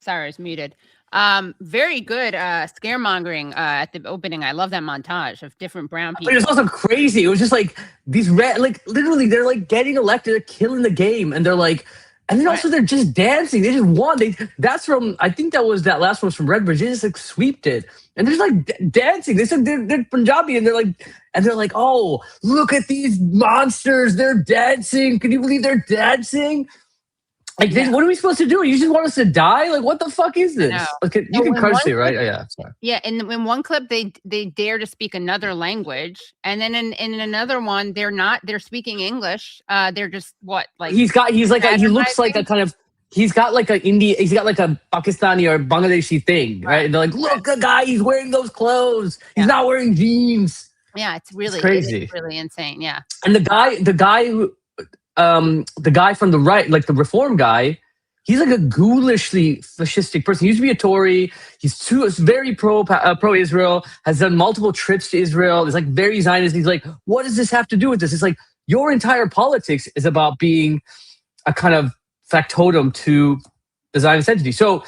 Sorry, it's muted. Very good scaremongering at the opening. I love that montage of different brown people. But it was also crazy. It was just like these literally they're like getting elected, they're killing the game, and they're like, and then also they're just dancing. They just won. That's from, I think that last one was from Redbridge. They just like sweeped it, and they're just like dancing. They said they're Punjabi, and they're like, oh, look at these monsters. They're dancing. Can you believe they're dancing? Like, what are we supposed to do? You just want us to die? Like, what the fuck is this? Okay, you can curse it, right? Yeah, sorry. Yeah, in one clip they dare to speak another language, and then in another one they're speaking English. They're just he looks like a kind of he's got like a Pakistani or Bangladeshi thing, right? And they're like, look, the guy, he's wearing those clothes. He's not wearing jeans. Yeah, it's crazy. It's really insane. Yeah. And the guy from the right, like the reform guy, he's like a ghoulishly fascistic person. He used to be a Tory. He's very pro-Israel, has done multiple trips to Israel. He's like very Zionist. He's like, what does this have to do with this? It's like your entire politics is about being a kind of factotum to the Zionist entity. So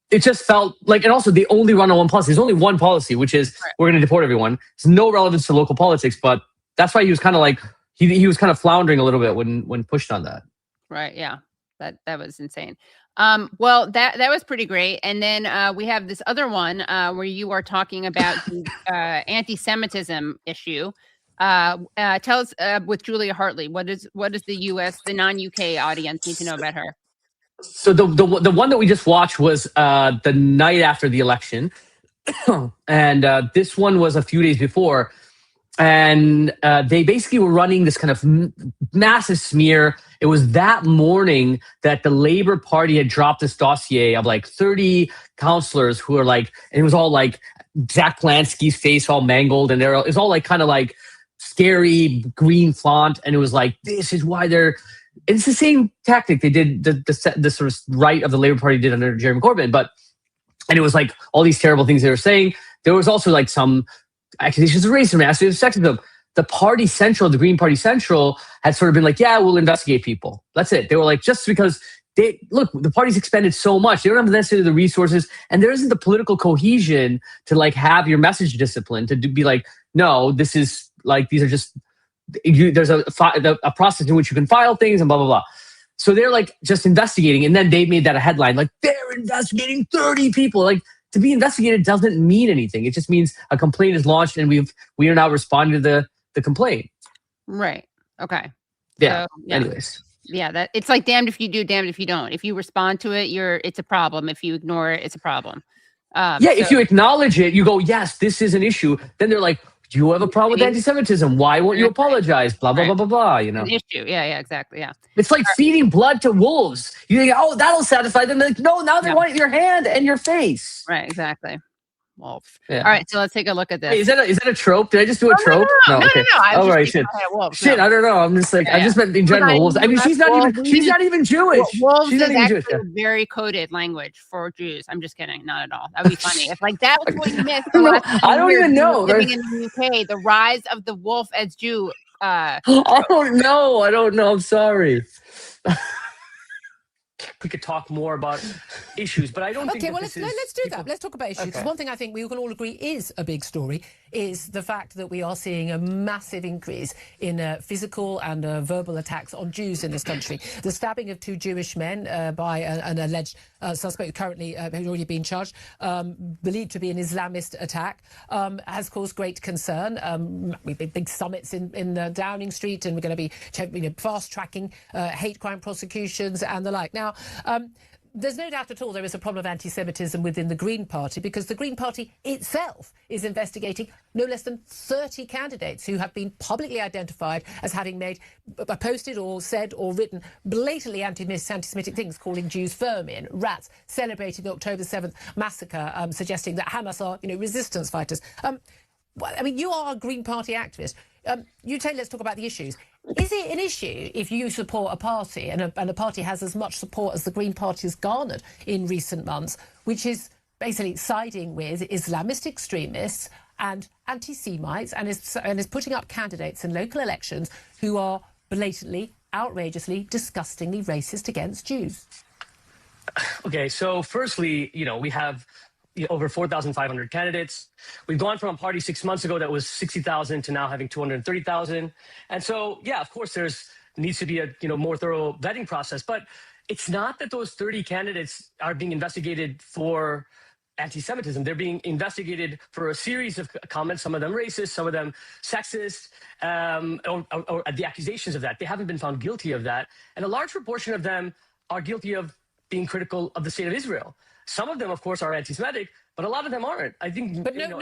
it just felt like, and also they only run on one policy. There's only one policy, which is we're going to deport everyone. It's no relevance to local politics, but that's why he was kind of like, he was kind of floundering a little bit when pushed on that. Right. Yeah. That was insane. Well, that was pretty great. And then we have this other one where you are talking about the anti-Semitism issue. Tell us with Julia Hartley, what does the non-UK audience need to know about her? So the one that we just watched was the night after the election, and this one was a few days before. And they basically were running this kind of massive smear. It was that morning that the Labour Party had dropped this dossier of like 30 councillors who are like, and it was all like Zach Plansky's face all mangled, and it was all like kind of like scary green font. And it was like, this is why it's the same tactic they did, the sort of right of the Labour Party did under Jeremy Corbyn. And it was like all these terrible things they were saying. There was also like some accusations of racism, accusations of sexism. The party central, the Green Party Central, had sort of been like, yeah, we'll investigate people. That's it. They were like, just because the party's expended so much, they don't have necessarily the resources, and there isn't the political cohesion to like have your message discipline to be like, no, this is like, these are just, there's a process in which you can file things and blah, blah, blah. So they're like just investigating, and then they made that a headline, like they're investigating 30 people. Like, to be investigated doesn't mean anything. It just means a complaint is launched and we are now responding to the complaint. Right. Okay. Yeah. So, yeah. Anyways. Yeah, that it's like damned if you do, damned if you don't. If you respond to it, it's a problem. If you ignore it, it's a problem. If you acknowledge it, you go, yes, this is an issue. Then they're like, do you have a problem with anti-Semitism? Why won't you apologize? Blah, blah, blah, blah, blah, you know. An issue. Yeah, exactly. Yeah. It's like feeding blood to wolves. You think, oh, that'll satisfy them. They're like, no, now they want your hand and your face. Right, exactly. Wolf. Yeah. All right, so let's take a look at this. Wait, is that a trope? Did I just do a trope? No. Okay. Oh, right, shit. Shit, I don't know. I'm just like, I just meant in general. Wolves. I mean, she's not even Jewish. Wolves is actually very coded language for Jews. I'm just kidding. Not at all. That'd be funny. If like that was what you missed. I don't even know. Living in the UK, the rise of the wolf as Jew. I don't know. I'm sorry. We could talk more about issues, but I don't think. Okay, well, let's do that. Let's talk about issues. Because one thing I think we can all agree is a big story is the fact that we are seeing a massive increase in physical and verbal attacks on Jews in this country. The stabbing of 2 Jewish men by an alleged suspect currently who's already been charged, believed to be an Islamist attack, has caused great concern. We've been big summits in Downing Street, and we're going to be fast-tracking hate crime prosecutions and the like. Now, there's no doubt at all there is a problem of anti-Semitism within the Green Party, because the Green Party itself is investigating no less than 30 candidates who have been publicly identified as having posted or said or written blatantly anti-Semitic things, calling Jews vermin, rats, celebrating the October 7th massacre, suggesting that Hamas are, resistance fighters. I mean, you are a Green Party activist. Let's talk about the issues. Is it an issue if you support a party and a party has as much support as the Green Party has garnered in recent months, which is basically siding with Islamist extremists and anti-Semites and is putting up candidates in local elections who are blatantly, outrageously, disgustingly racist against Jews? Okay, so firstly, we have over 4,500 candidates. We've gone from a party 6 months ago that was 60,000 to now having 230,000. And so, yeah, of course, needs to be a more thorough vetting process. But it's not that those 30 candidates are being investigated for anti-Semitism. They're being investigated for a series of comments, some of them racist, some of them sexist, or the accusations of that. They haven't been found guilty of that. And a large proportion of them are guilty of being critical of the state of Israel. Some of them, of course, are anti-Semitic, but a lot of them aren't. I think. But no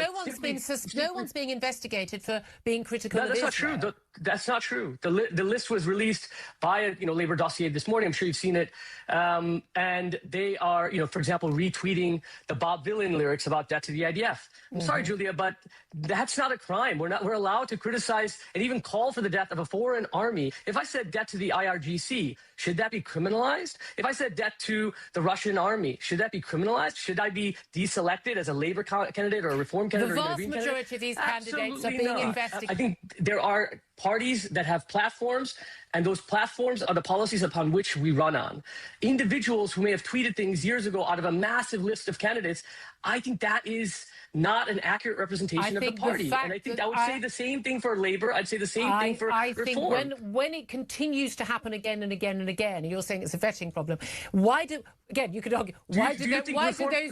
one's being investigated for being critical of Israel. That's not true. That's not true. The list was released by a labor dossier this morning. I'm sure you've seen it. And they are, for example, retweeting the Bob Dylan lyrics about death to the IDF. I'm sorry, Julia, but that's not a crime. We're allowed to criticize and even call for the death of a foreign army. If I said death to the IRGC, should that be criminalized? If I said death to the Russian army, should that be criminalized? Should I be deselected as a labor candidate or a reform candidate? The vast majority of these candidates are being investigated. I think there are parties that have platforms, and those platforms are the policies upon which we run on. Individuals who may have tweeted things years ago out of a massive list of candidates, I think that is not an accurate representation of the party. And I think I would say the same thing for labor. I'd say the same thing for reform. I think when it continues to happen again and again and again, and you're saying it's a vetting problem, you could argue, why do those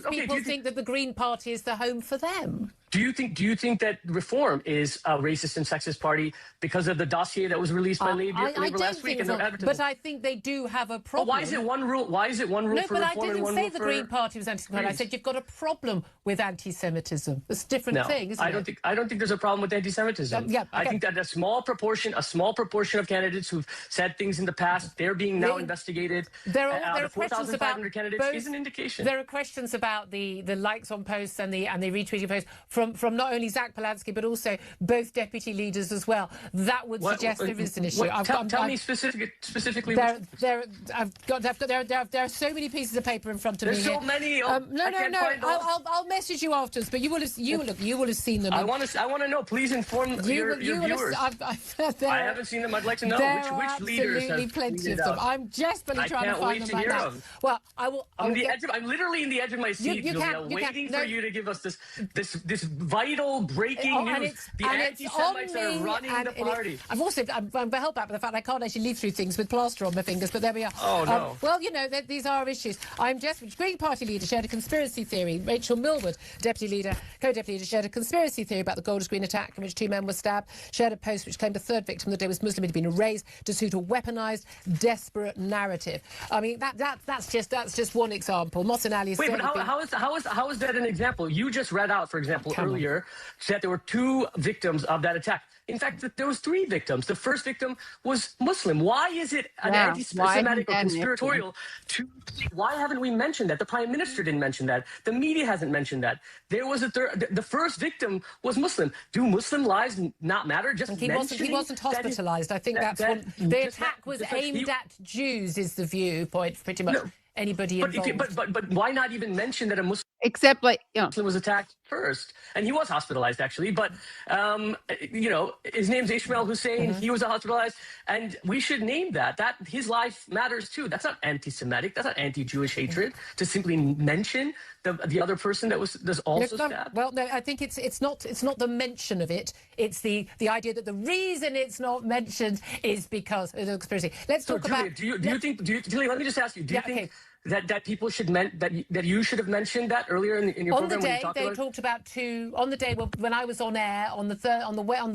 people think that the Green Party is the home for them? Do you think that Reform is a racist and sexist party because of the dossier that was released by Labor last week? But I think they do have a problem. Well, why is it one rule? Why is it one rule for Reform and one rule for? No, but I didn't say the Green Party was anti-Semitic. I said you've got a problem with anti-Semitism. It's a different thing, isn't it? I don't think there's a problem with anti-Semitism. I think that a small proportion of candidates who've said things in the past, they're being now investigated. There are questions about candidates is an indication. There are questions about the likes on posts and the retweeting posts from not only Zach Polanski but also both deputy leaders as well. That would suggest there is an issue. Tell me specifically. There are so many pieces of paper in front of me. There's so many. I'll message you afterwards, but you will have seen them. I want to know. Please inform your viewers. I haven't seen them. I'd like to know which leaders have absolutely plenty of them. I'm desperately trying to find them right now. Well, I will. I'm literally in the edge of my seat, waiting for you to give us this vital breaking news. The anti-Semites are running the party. I'm held back by the fact I can't actually leave through things with plaster on my fingers, but there we are. Oh no. Well, these are issues. Green Party leader shared a conspiracy theory. Rachel Millward, co-deputy leader, shared a conspiracy theory about the Golders Green attack in which 2 men were stabbed. Shared a post which claimed a third victim the day was Muslim had been erased to suit a weaponized, desperate narrative. I mean, that's just one example. Mohsen Ali is. Wait, but how is that an example? You just read out, for example, earlier that there were 2 victims of that attack. In fact, there was 3 victims. The first victim was Muslim. Why is it an anti-Semitic or conspiratorial? Why haven't we mentioned that? The Prime Minister didn't mention that. The media hasn't mentioned that. There was the first victim was Muslim. Do Muslim lives not matter? He wasn't hospitalized. I think the attack was aimed at Jews. Is the viewpoint pretty much? Anybody involved. But why not even mention that a Muslim was attacked first, and he was hospitalized actually. But his name's Ishmael Hussein. He was hospitalized, and we should name that his life matters too. That's not anti-Semitic. That's not anti-Jewish hatred to simply mention the other person that was also stabbed. Well, no, I think it's not the mention of it. It's the idea that the reason it's not mentioned is because of the conspiracy. Let's talk about. Julia, let me just ask you. Do you think that people should that you should have mentioned that earlier in your program? On the day they talked about 2. On the day when I was on air on the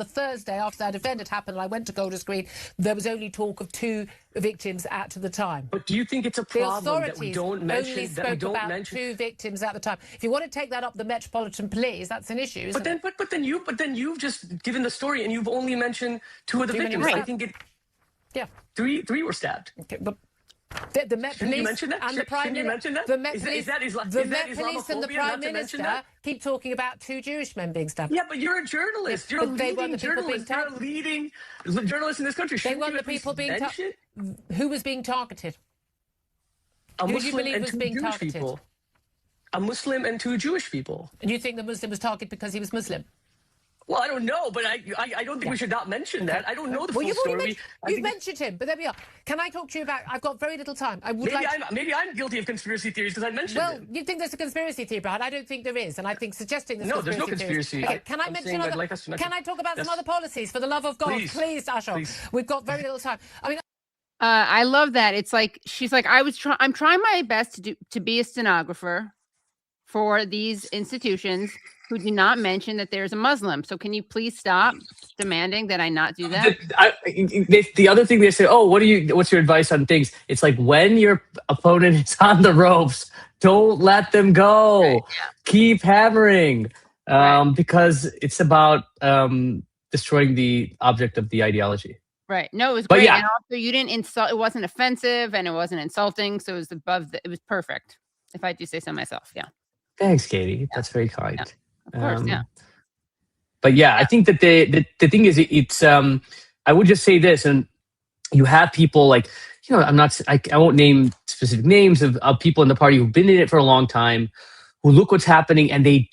Thursday after that event had happened, and I went to Golders Green, there was only talk of 2 victims at the time. But do you think it's a problem that we don't mention? The authorities only spoke about 2 victims at the time. If you want to take that up the Metropolitan Police, that's an issue, isn't it? But then you've just given the story and you've only mentioned 2 of the victims. I think three were stabbed. Okay, but the Met Police and the Prime Minister, the Met Police and the Prime Minister keep talking about 2 Jewish men being stabbed. Yeah, but you're a journalist. You're a leading journalist. You're a leading journalist in this country. They weren't the people being targeted. Who was being targeted? A Who Muslim do you believe was being targeted? People. A Muslim and 2 Jewish people. And you think the Muslim was targeted because he was Muslim? Well, I don't know, but I don't think we should not mention that. I don't know the full story. You've mentioned him, but there we are. Can I talk to you about? I've got very little time. Maybe I'm guilty of conspiracy theories because I mentioned it. Well, you think there's a conspiracy theory, but I don't think there is, and I think suggesting there's there's no conspiracy. Okay, can I mention other? Can I talk about some other policies? For the love of God, please Ashok. Please. We've got very little time. I mean. I love that. It's like she's like I'm trying my best to be a stenographer for these institutions who do not mention that there's a Muslim. So can you please stop demanding that I not do that? The other thing they say, oh, what's your advice on things? It's like when your opponent is on the ropes, don't let them go. Right, yeah. Keep hammering, because it's about destroying the object of the ideology. Right. No, it was great. And also you didn't insult, it wasn't offensive and it wasn't insulting. So it was it was perfect. If I do say so myself. Yeah. Thanks, Katie. That's very kind. Yeah. Of course, yeah. But yeah, I think that the thing is, it's I would just say this, and you have people like, I won't name specific names of people in the party who've been in it for a long time, who look what's happening, and they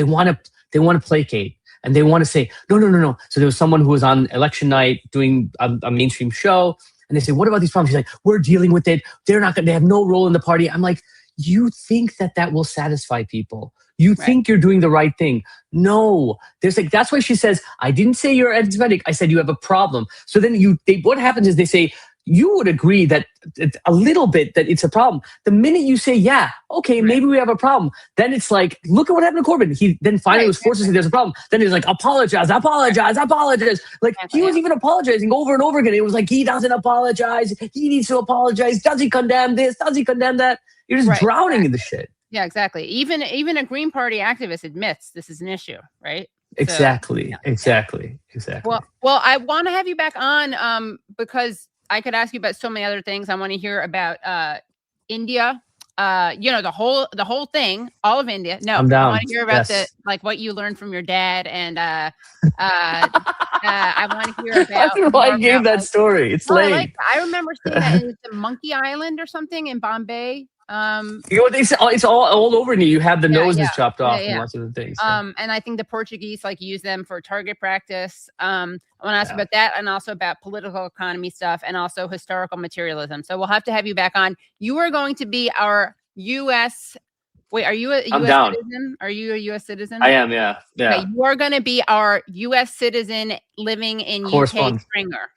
want to placate, and they want to say no. So there was someone who was on election night doing a mainstream show, and they say, what about these problems? He's like, we're dealing with it. They have no role in the party. I'm like, you think that will satisfy people? You think you're doing the right thing. No. That's why she says, I didn't say you're anti-Semitic. I said you have a problem. So then what happens is they say, you would agree that a little bit that it's a problem. The minute you say, yeah, okay, maybe we have a problem, then it's like, look at what happened to Corbyn. He then finally was forced to say there's a problem. Then he's like, apologize. Like he was even apologizing over and over again. It was like, he doesn't apologize. He needs to apologize. Does he condemn this? Does he condemn that? You're just drowning in the shit. Yeah, exactly. Even a Green Party activist admits this is an issue, right? Exactly. So, Exactly. Well, I want to have you back on because I could ask you about so many other things. I want to hear about India. The whole thing, all of India. No, I'm down. I want to hear about what you learned from your dad, and I want to hear about. I don't know why I gave that story. It's late. I remember seeing that in the Monkey Island or something in Bombay. It's all over you. You have the noses chopped off and lots of the things. And I think the Portuguese use them for target practice. I want to ask about that, and also about political economy stuff, and also historical materialism. So we'll have to have you back on. You are going to be our U.S. Wait, are you a U.S. citizen? Are you a U.S. citizen? I am. Yeah. Okay, you are going to be our U.S. citizen living in UK Stringer.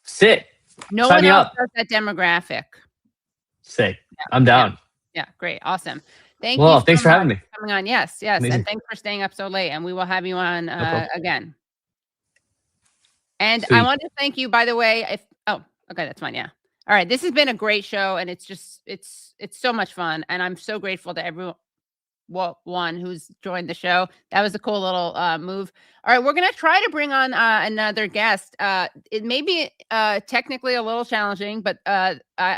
Sick. No one else does that demographic. Sick. I'm down. Yeah, great. Awesome. Thank you. Well, thanks for having me. Coming on. Yes. Amazing. And thanks for staying up so late. And we will have you on again. And I want to thank you, by the way. Okay, that's fine. Yeah. All right. This has been a great show, and it's so much fun. And I'm so grateful to everyone who's joined the show. That was a cool little move. All right, we're gonna try to bring on another guest. It may be technically a little challenging, but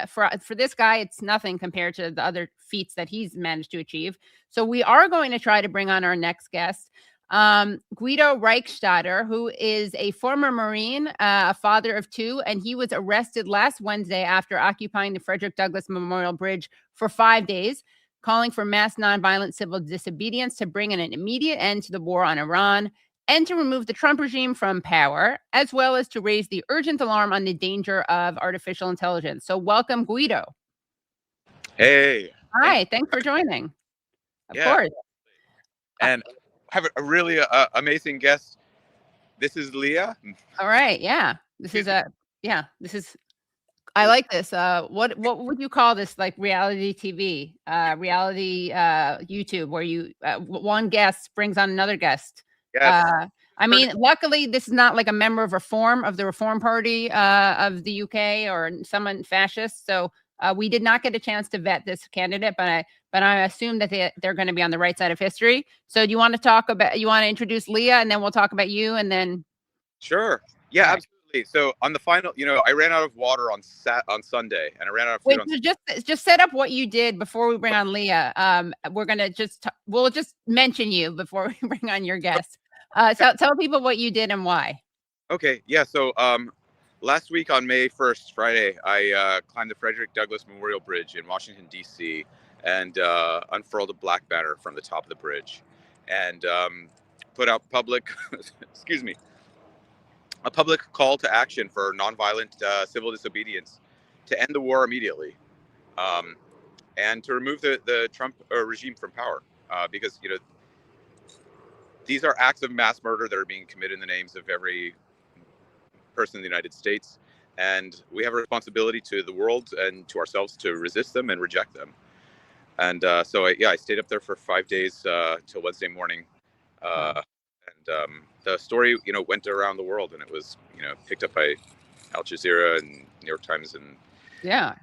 for this guy, it's nothing compared to the other feats that he's managed to achieve. So we are going to try to bring on our next guest, Guido Reichstadter, who is a former Marine, a father of two, and he was arrested last Wednesday after occupying the Frederick Douglass Memorial Bridge for 5 days, calling for mass nonviolent civil disobedience to bring an immediate end to the war on Iran and to remove the Trump regime from power, as well as to raise the urgent alarm on the danger of artificial intelligence. So welcome, Guido. Hey. Hi, thanks for joining. Of course. And have a really amazing guest. This is Leigha. All right, yeah. This is I like this. What would you call this? Like reality TV, reality YouTube, where you one guest brings on another guest. Yes. I mean, luckily, this is not like a member of the Reform Party of the UK or someone fascist. So we did not get a chance to vet this candidate, but I assume that they're going to be on the right side of history. So do you want to introduce Leigha, and then we'll talk about you, and then. Sure. Yeah, absolutely. So on the final, I ran out of water on Sunday, and I ran out of food. Wait, just set up what you did before we bring on Leigha. We're gonna we'll just mention you before we bring on your guest. So tell people what you did and why. Okay, yeah. So last week on May 1st, Friday, I climbed the Frederick Douglass Memorial Bridge in Washington D.C. and unfurled a black banner from the top of the bridge, and put out a public call to action for nonviolent civil disobedience to end the war immediately, and to remove the Trump regime from power, because these are acts of mass murder that are being committed in the names of every person in the United States, and we have a responsibility to the world and to ourselves to resist them and reject them. And so I stayed up there for 5 days till Wednesday morning. The story, went around the world, and it was, picked up by Al Jazeera and New York Times. And yeah,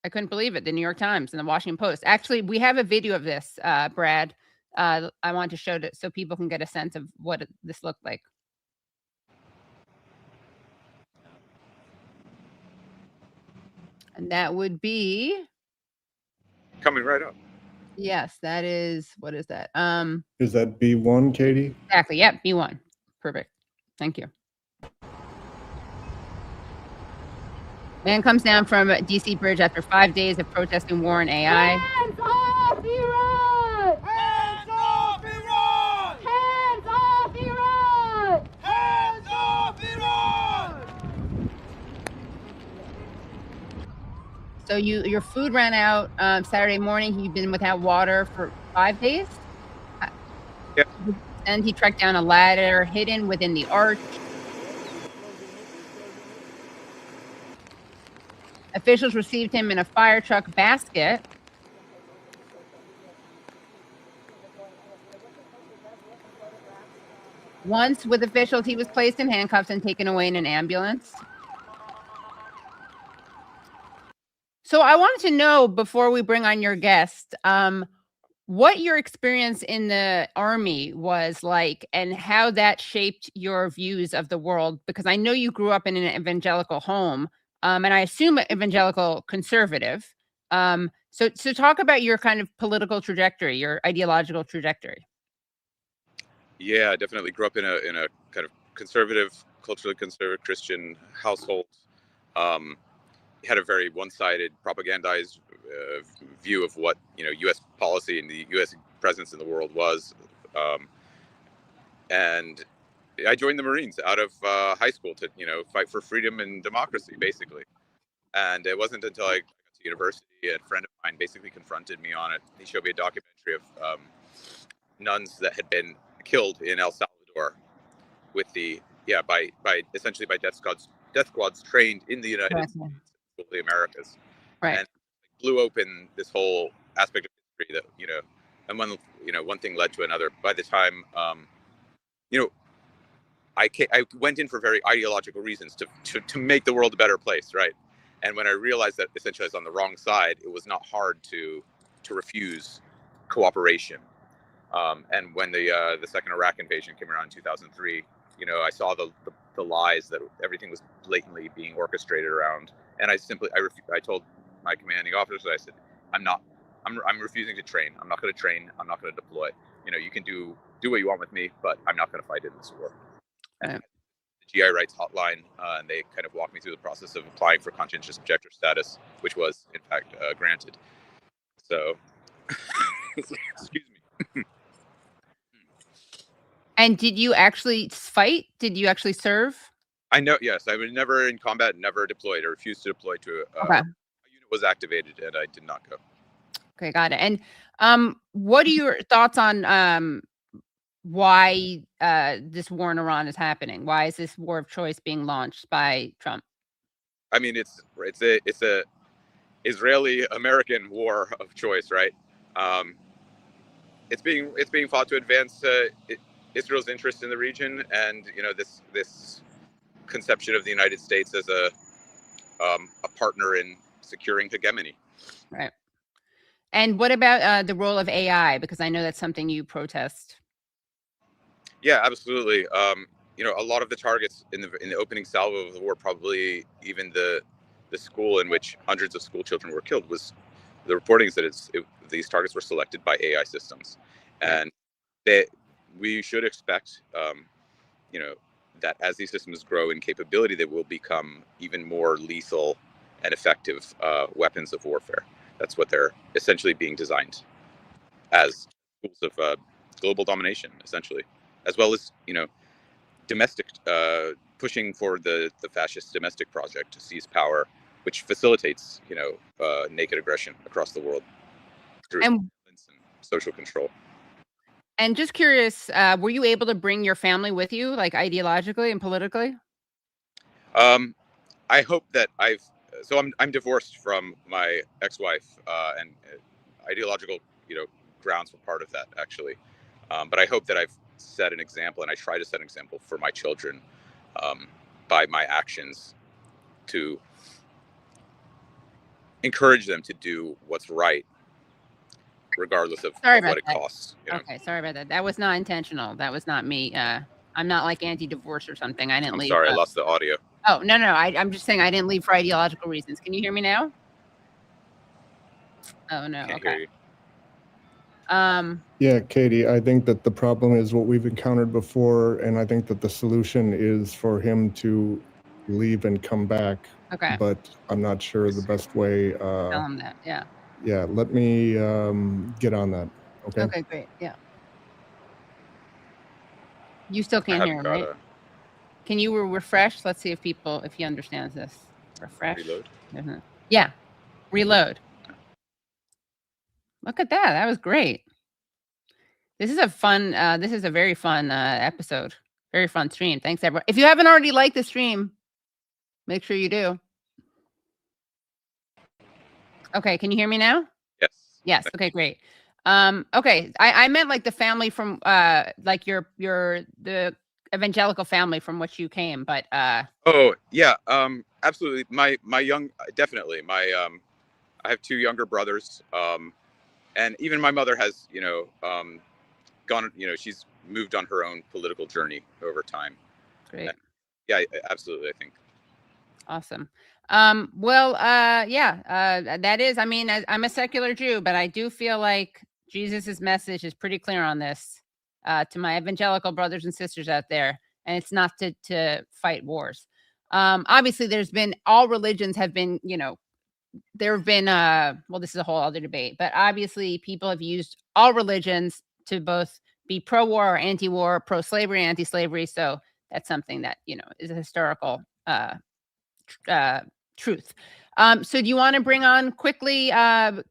I couldn't believe it. The New York Times and the Washington Post. Actually, we have a video of this, Brad. I want to show it so people can get a sense of what this looked like. And that would be coming right up. Yes, that is, what is that? Is that B1, Katie? Exactly. Yep, B1. Perfect. Thank you. Man comes down from DC Bridge after 5 days of protesting war and AI. Hands off Iran! Hands off Iran! Hands off Iran! Hands off Iran! So your food ran out Saturday morning. You've been without water for 5 days? Yeah. And he trekked down a ladder hidden within the arch. Officials received him in a fire truck basket. Once with officials, he was placed in handcuffs and taken away in an ambulance. So I wanted to know, before we bring on your guest, what your experience in the Army was like and how that shaped your views of the world, because I know you grew up in an evangelical home. And I assume evangelical conservative. So talk about your kind of political trajectory, your ideological trajectory. Yeah, I definitely grew up in a kind of conservative, culturally conservative Christian household. Had a very one-sided, propagandized view of what U.S. policy and the U.S. presence in the world was. And I joined the Marines out of high school to, fight for freedom and democracy, basically. And it wasn't until I got to university, a friend of mine basically confronted me on it. He showed me a documentary of nuns that had been killed in El Salvador with essentially by death squads trained in the United States, the Americas. Right. And blew open this whole aspect of history that, and one thing led to another. By the time, I went in for very ideological reasons to make the world a better place, right? And when I realized that essentially I was on the wrong side, it was not hard to refuse cooperation. And when the second Iraq invasion came around in 2003, I saw the lies that everything was blatantly being orchestrated around. And I told my commanding officers, I said, I'm refusing to train. I'm not going to train. I'm not going to deploy. You can do what you want with me, but I'm not going to fight in this war. The GI Rights Hotline, and they kind of walked me through the process of applying for conscientious objector status, which was in fact granted. So, excuse me. And did you actually fight? Did you actually serve? Yes, I was never in combat, never deployed. I refused to deploy to a unit was activated, and I did not go. Okay, got it. And what are your thoughts on why this war in Iran is happening? Why is this war of choice being launched by Trump? I mean, it's a Israeli-American war of choice, right? It's being fought to advance Israel's interest in the region, and this conception of the United States as a partner in securing hegemony. Right. And what about the role of AI? Because I know that's something you protest. Yeah, absolutely. A lot of the targets in the opening salvo of the war, probably even the school in which hundreds of school children were killed, was the reporting is that these targets were selected by AI systems, and we should expect, that as these systems grow in capability, they will become even more lethal and effective weapons of warfare. That's what they're essentially being designed as tools of global domination, essentially, as well as domestic pushing for the fascist domestic project to seize power, which facilitates naked aggression across the world through violence and social control. And just curious, were you able to bring your family with you, like ideologically and politically? I hope that I'm divorced from my ex-wife, and ideological, grounds were part of that, actually. But I hope that I've set an example, and I try to set an example for my children by my actions to encourage them to do what's right, regardless of what it costs. Okay, sorry about that. That was not intentional. That was not me. I'm not like anti-divorce or something. I didn't leave. Sorry, I lost the audio. Oh, no. I'm just saying I didn't leave for ideological reasons. Can you hear me now? Oh, no. Can't Okay. hear you. Yeah, Katie, I think that the problem is what we've encountered before, and I think that the solution is for him to leave and come back. Okay. But I'm not sure the best way. Tell him that. Yeah. Yeah, let me get on that. Okay. Okay, great. Yeah. You still can't hear him, right? Can you refresh? Let's see if he understands this. Refresh. Reload. Yeah. Reload. Look at that. That was great. This is a very fun episode. Very fun stream. Thanks, everyone. If you haven't already liked the stream, make sure you do. Okay, can you hear me now? Yes. Yes. Okay, great. Okay, I meant like the family from like the evangelical family from which you came, but Oh yeah, absolutely. My definitely. I have two younger brothers, and even my mother has gone. She's moved on her own political journey over time. Great. And, yeah, absolutely. I think. Awesome. That is, I mean, I'm a secular Jew, but I do feel like Jesus's message is pretty clear on this, to my evangelical brothers and sisters out there. And it's not to fight wars. Obviously all religions have been, there have been, this is a whole other debate, but obviously people have used all religions to both be pro-war or anti-war, pro-slavery, anti-slavery. So that's something that, is a historical, truth. So do you want to bring on quickly,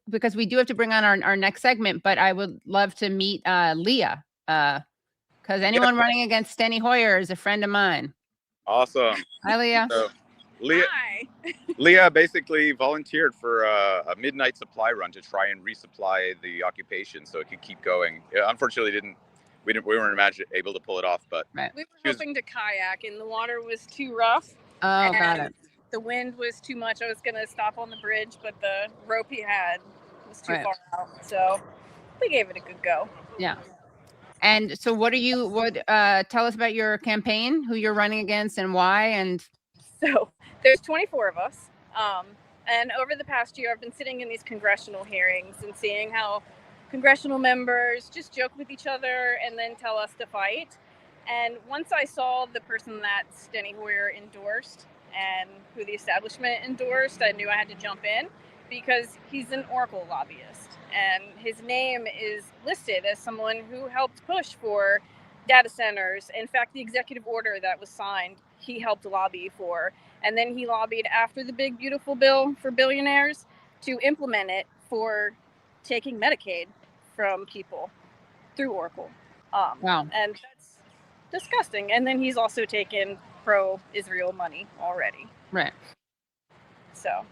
because we do have to bring on our next segment, but I would love to meet Leigha, because anyone running against Steny Hoyer is a friend of mine. Awesome. Hi, Leigha. So, Leigha, Hi. Leigha basically volunteered for a midnight supply run to try and resupply the occupation so it could keep going. Unfortunately, we weren't able to pull it off, but right. We were hoping to kayak, and the water was too rough. Oh, got it. The wind was too much. I was going to stop on the bridge, but the rope he had was too far out. So we gave it a good go. Yeah. And so tell us about your campaign, who you're running against and why. And so there's 24 of us. And over the past year, I've been sitting in these congressional hearings and seeing how congressional members just joke with each other and then tell us to fight. And once I saw the person that Steny Hoyer endorsed and who the establishment endorsed, I knew I had to jump in because he's an Oracle lobbyist. And his name is listed as someone who helped push for data centers. In fact, the executive order that was signed, he helped lobby for. And then he lobbied after the big, beautiful bill for billionaires to implement it for taking Medicaid from people through Oracle. Wow. And that's disgusting. And then he's also taken pro-Israel money already. Right. So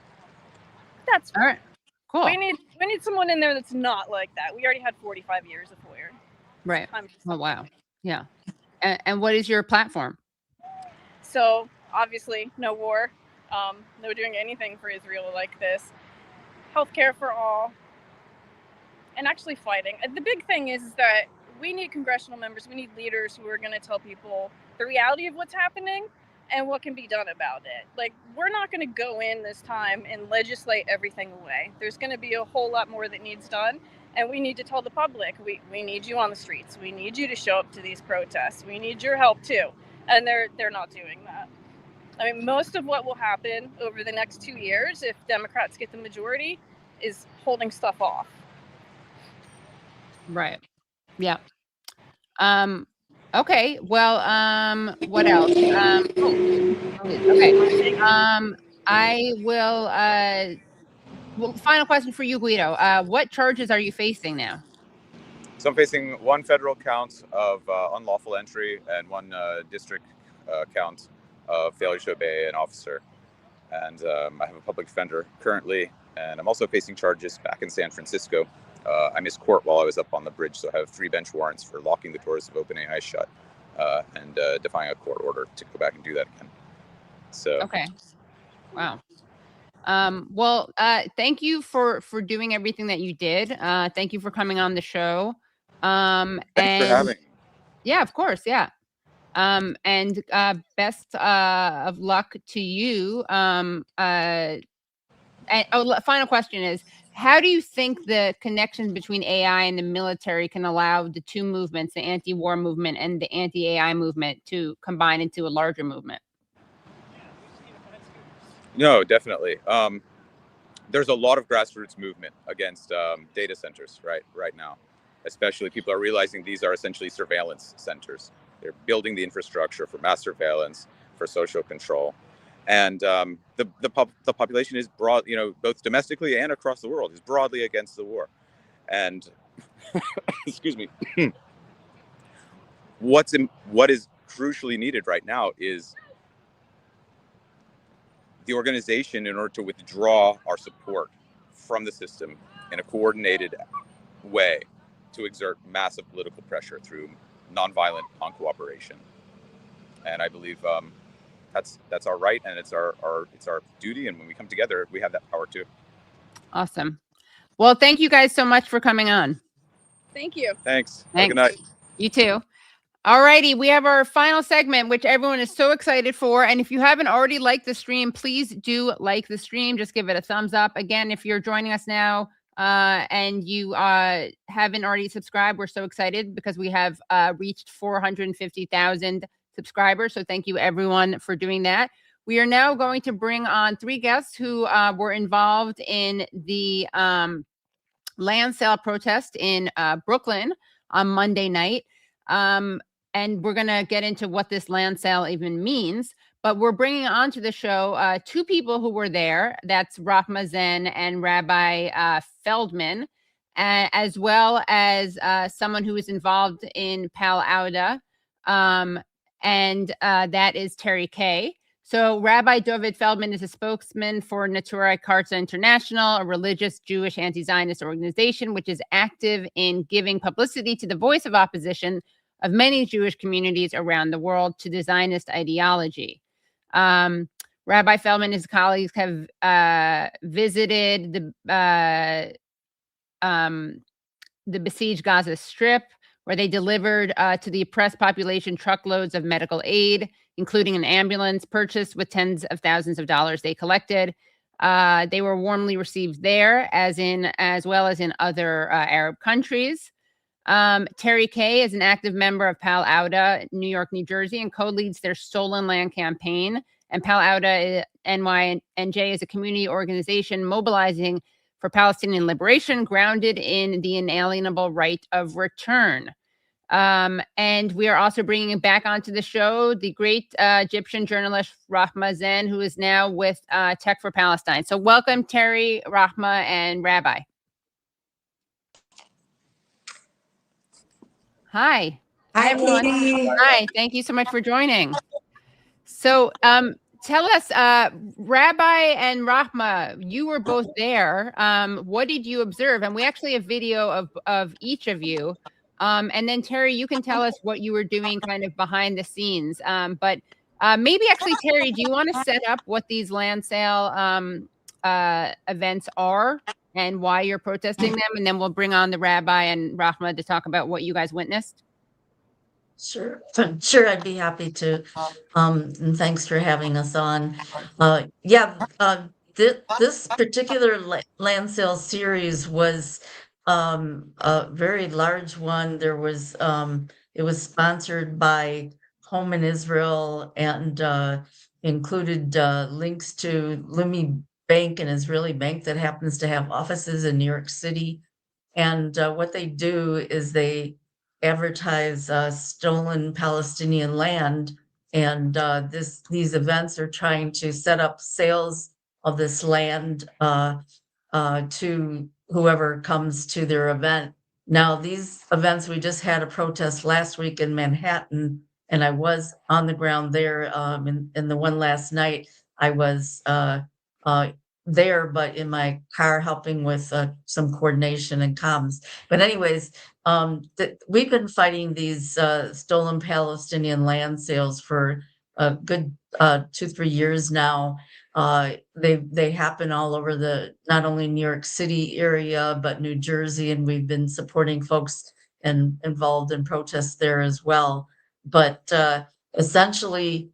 that's all right. Cool. We need someone in there that's not like that. We already had 45 years of Hoyer. Right. Oh, wow. Yeah. And what is your platform? So obviously no war, no doing anything for Israel like this, healthcare for all, and actually fighting. The big thing is that we need congressional members. We need leaders who are going to tell people the reality of what's happening and what can be done about it. Like, we're not going to go in this time and legislate everything away. There's going to be a whole lot more that needs done. And we need to tell the public, we need you on the streets. We need you to show up to these protests. We need your help too. And they're not doing that. I mean, most of what will happen over the next 2 years, if Democrats get the majority, is holding stuff off. Right. Yeah. Okay. Well, what else? Okay. I will, well, final question for you, Guido. What charges are you facing now? So I'm facing one federal count of unlawful entry and one district count of failure to obey an officer. And I have a public defender currently, and I'm also facing charges back in San Francisco I missed court while I was up on the bridge, so I have 3 bench warrants for locking the doors of OpenAI shut and defying a court order to go back and do that again. So okay, wow. Well, thank you for doing everything that you did. Thank you for coming on the show. Thanks and for having me. Yeah, of course, yeah. And best of luck to you. And final question is, how do you think the connection between AI and the military can allow the two movements, the anti-war movement and the anti-AI movement, to combine into a larger movement? No, definitely. There's a lot of grassroots movement against data centers right now. Especially people are realizing these are essentially surveillance centers. They're building the infrastructure for mass surveillance, for social control. And the population is broad, both domestically and across the world, is broadly against the war. And excuse me, what is crucially needed right now is the organization in order to withdraw our support from the system in a coordinated way to exert massive political pressure through nonviolent non-cooperation. And I believe that's our right, and it's our duty. And when we come together, we have that power too. Awesome. Well, thank you guys so much for coming on. Thank you. Thanks. Have a good night. You too. All righty, we have our final segment, which everyone is so excited for. And if you haven't already liked the stream, please do like the stream. Just give it a thumbs up. Again, if you're joining us now and you haven't already subscribed, we're so excited because we have reached 450,000 subscribers. So thank you everyone for doing that. We are now going to bring on 3 guests who were involved in the land sale protest in Brooklyn on Monday night. And we're going to get into what this land sale even means. But we're bringing onto the show 2 people who were there. That's Rahma Zein and Rabbi Feldman, as well as someone who is involved in Al-Awda. And that is Terri Kay. So Rabbi Dovid Feldman is a spokesman for Neturei Karta International, a religious Jewish anti-Zionist organization, which is active in giving publicity to the voice of opposition of many Jewish communities around the world to the Zionist ideology. Rabbi Feldman and his colleagues have visited the besieged Gaza Strip, where they delivered to the oppressed population truckloads of medical aid, including an ambulance purchased with tens of thousands of dollars they collected. They were warmly received there, as well as in other Arab countries. Terri Kay is an active member of Al-Awda, New York, New Jersey, and co-leads their Stolen Land campaign. And Al-Awda NYNJ is a community organization mobilizing for Palestinian liberation, grounded in the inalienable right of return. And we are also bringing back onto the show the great Egyptian journalist Rahma Zein, who is now with Tech for Palestine. So welcome, Terri, Rahma, and Rabbi. Hi. Hi, everyone. Hi. Thank you so much for joining. So tell us, Rabbi and Rahma, you were both there. What did you observe? And we actually have video of each of you. And then Terri, you can tell us what you were doing kind of behind the scenes. But maybe actually, Terri, do you want to set up what these land sale events are and why you're protesting them? And then we'll bring on the Rabbi and Rahma to talk about what you guys witnessed. Sure, I'd be happy to. And thanks for having us on. This particular land sale series was a very large one. There was it was sponsored by Home in Israel and included links to Leumi Bank, an Israeli bank that happens to have offices in New York City. And what they do is they advertise stolen Palestinian land. And these events are trying to set up sales of this land to whoever comes to their event. Now, these events, we just had a protest last week in Manhattan, and I was on the ground there. In the one last night, I was there, but in my car helping with some coordination and comms. But anyways, we've been fighting these stolen Palestinian land sales for a good 2-3 years now. They happen all over not only New York City area, but New Jersey, and we've been supporting folks and involved in protests there as well. But essentially,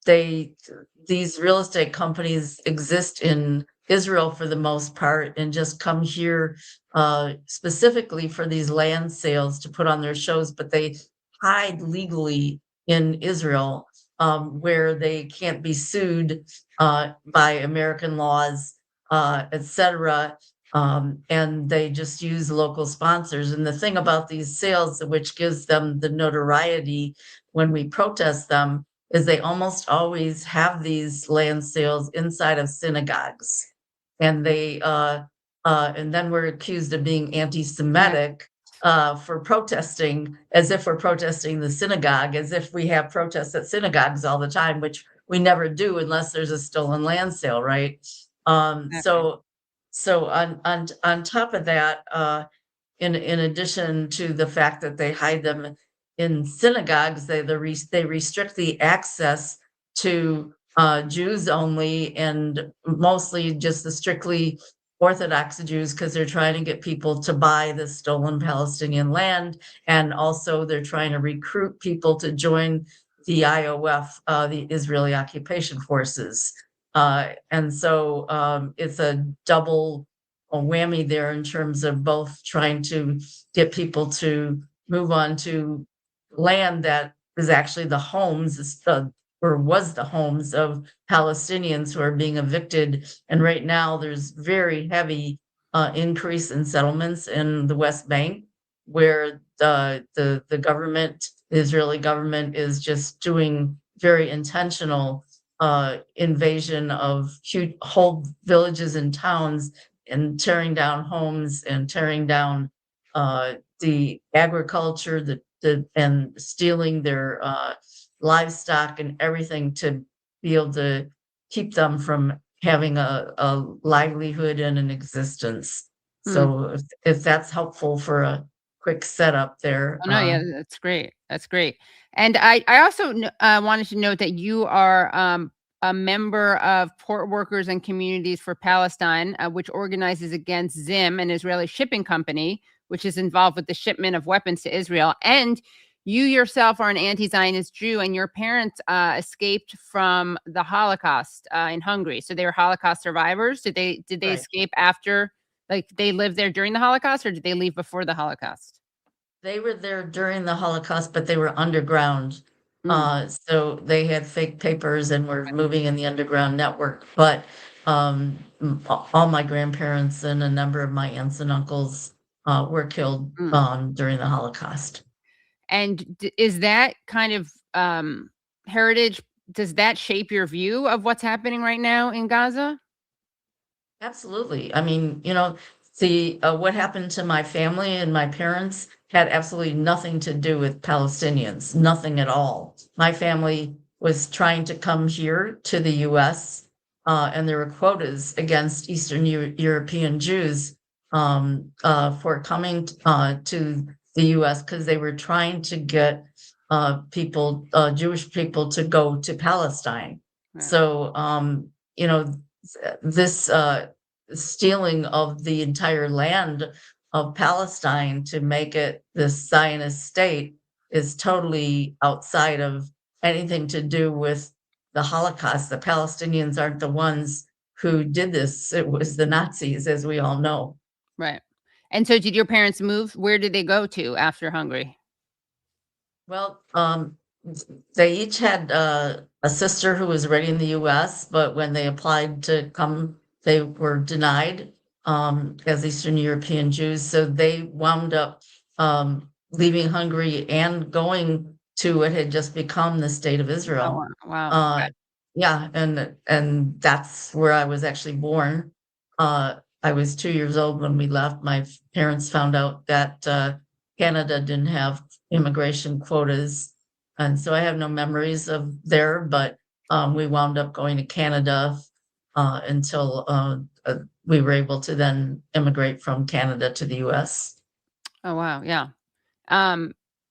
these real estate companies exist in Israel for the most part and just come here specifically for these land sales to put on their shows, but they hide legally in Israel where they can't be sued by American laws, etc. And they just use local sponsors. And the thing about these sales, which gives them the notoriety when we protest them, is they almost always have these land sales inside of synagogues. And and then we're accused of being anti-Semitic for protesting, as if we're protesting the synagogue, as if we have protests at synagogues all the time, which we never do unless there's a stolen land sale, right? So on top of that, in addition to the fact that they hide them in synagogues, they restrict the access to Jews only, and mostly just the strictly Orthodox Jews, because they're trying to get people to buy the stolen Palestinian land. And also they're trying to recruit people to join the IOF, the Israeli occupation forces. And so it's a double whammy there in terms of both trying to get people to move on to land that is actually the homes, or was the homes of Palestinians who are being evicted. And right now there's very heavy increase in settlements in the West Bank, where the government, the Israeli government, is just doing very intentional invasion of whole villages and towns, and tearing down homes and tearing down the agriculture, and stealing their livestock and everything to be able to keep them from having a livelihood and an existence. So if that's helpful for a quick setup there. Oh, no, yeah, that's great. That's great. And I also wanted to note that you are a member of Port Workers and Communities for Palestine, which organizes against Zim, an Israeli shipping company, which is involved with the shipment of weapons to Israel. And you yourself are an anti-Zionist Jew, and your parents escaped from the Holocaust in Hungary. So they were Holocaust survivors. Did they right. escape after, like they lived there during the Holocaust, or did they leave before the Holocaust? They were there during the Holocaust, but they were underground. So they had fake papers and were moving in the underground network. But all my grandparents and a number of my aunts and uncles were killed during the Holocaust. And is that kind of heritage, does that shape your view of what's happening right now in Gaza? Absolutely. I mean, what happened to my family and my parents had absolutely nothing to do with Palestinians, nothing at all. My family was trying to come here to the U.S., and there were quotas against Eastern European Jews for coming to the U.S. because they were trying to get Jewish people to go to Palestine. Yeah. So, this stealing of the entire land of Palestine to make it this Zionist state is totally outside of anything to do with the Holocaust. The Palestinians aren't the ones who did this. It was the Nazis, as we all know. Right. And so did your parents move? Where did they go to after Hungary? Well, they each had a sister who was already in the U.S., but when they applied to come, they were denied as Eastern European Jews. So they wound up leaving Hungary and going to what had just become the state of Israel. Oh, wow. Yeah, and that's where I was actually born. I was 2 years old when we left. My parents found out that Canada didn't have immigration quotas. And so I have no memories of there, but we wound up going to Canada until we were able to then immigrate from Canada to the U.S. Oh, wow. Yeah.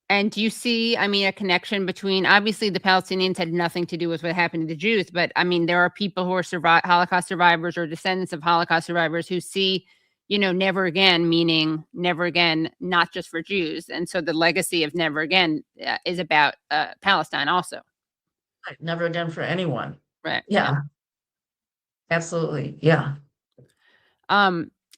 And do you see, I mean, a connection between, obviously the Palestinians had nothing to do with what happened to the Jews, but I mean, there are people who are Holocaust survivors or descendants of Holocaust survivors who see, you know, never again, meaning never again, not just for Jews. And so the legacy of never again is about Palestine also. Never again for anyone. Right. Yeah. Absolutely. Yeah.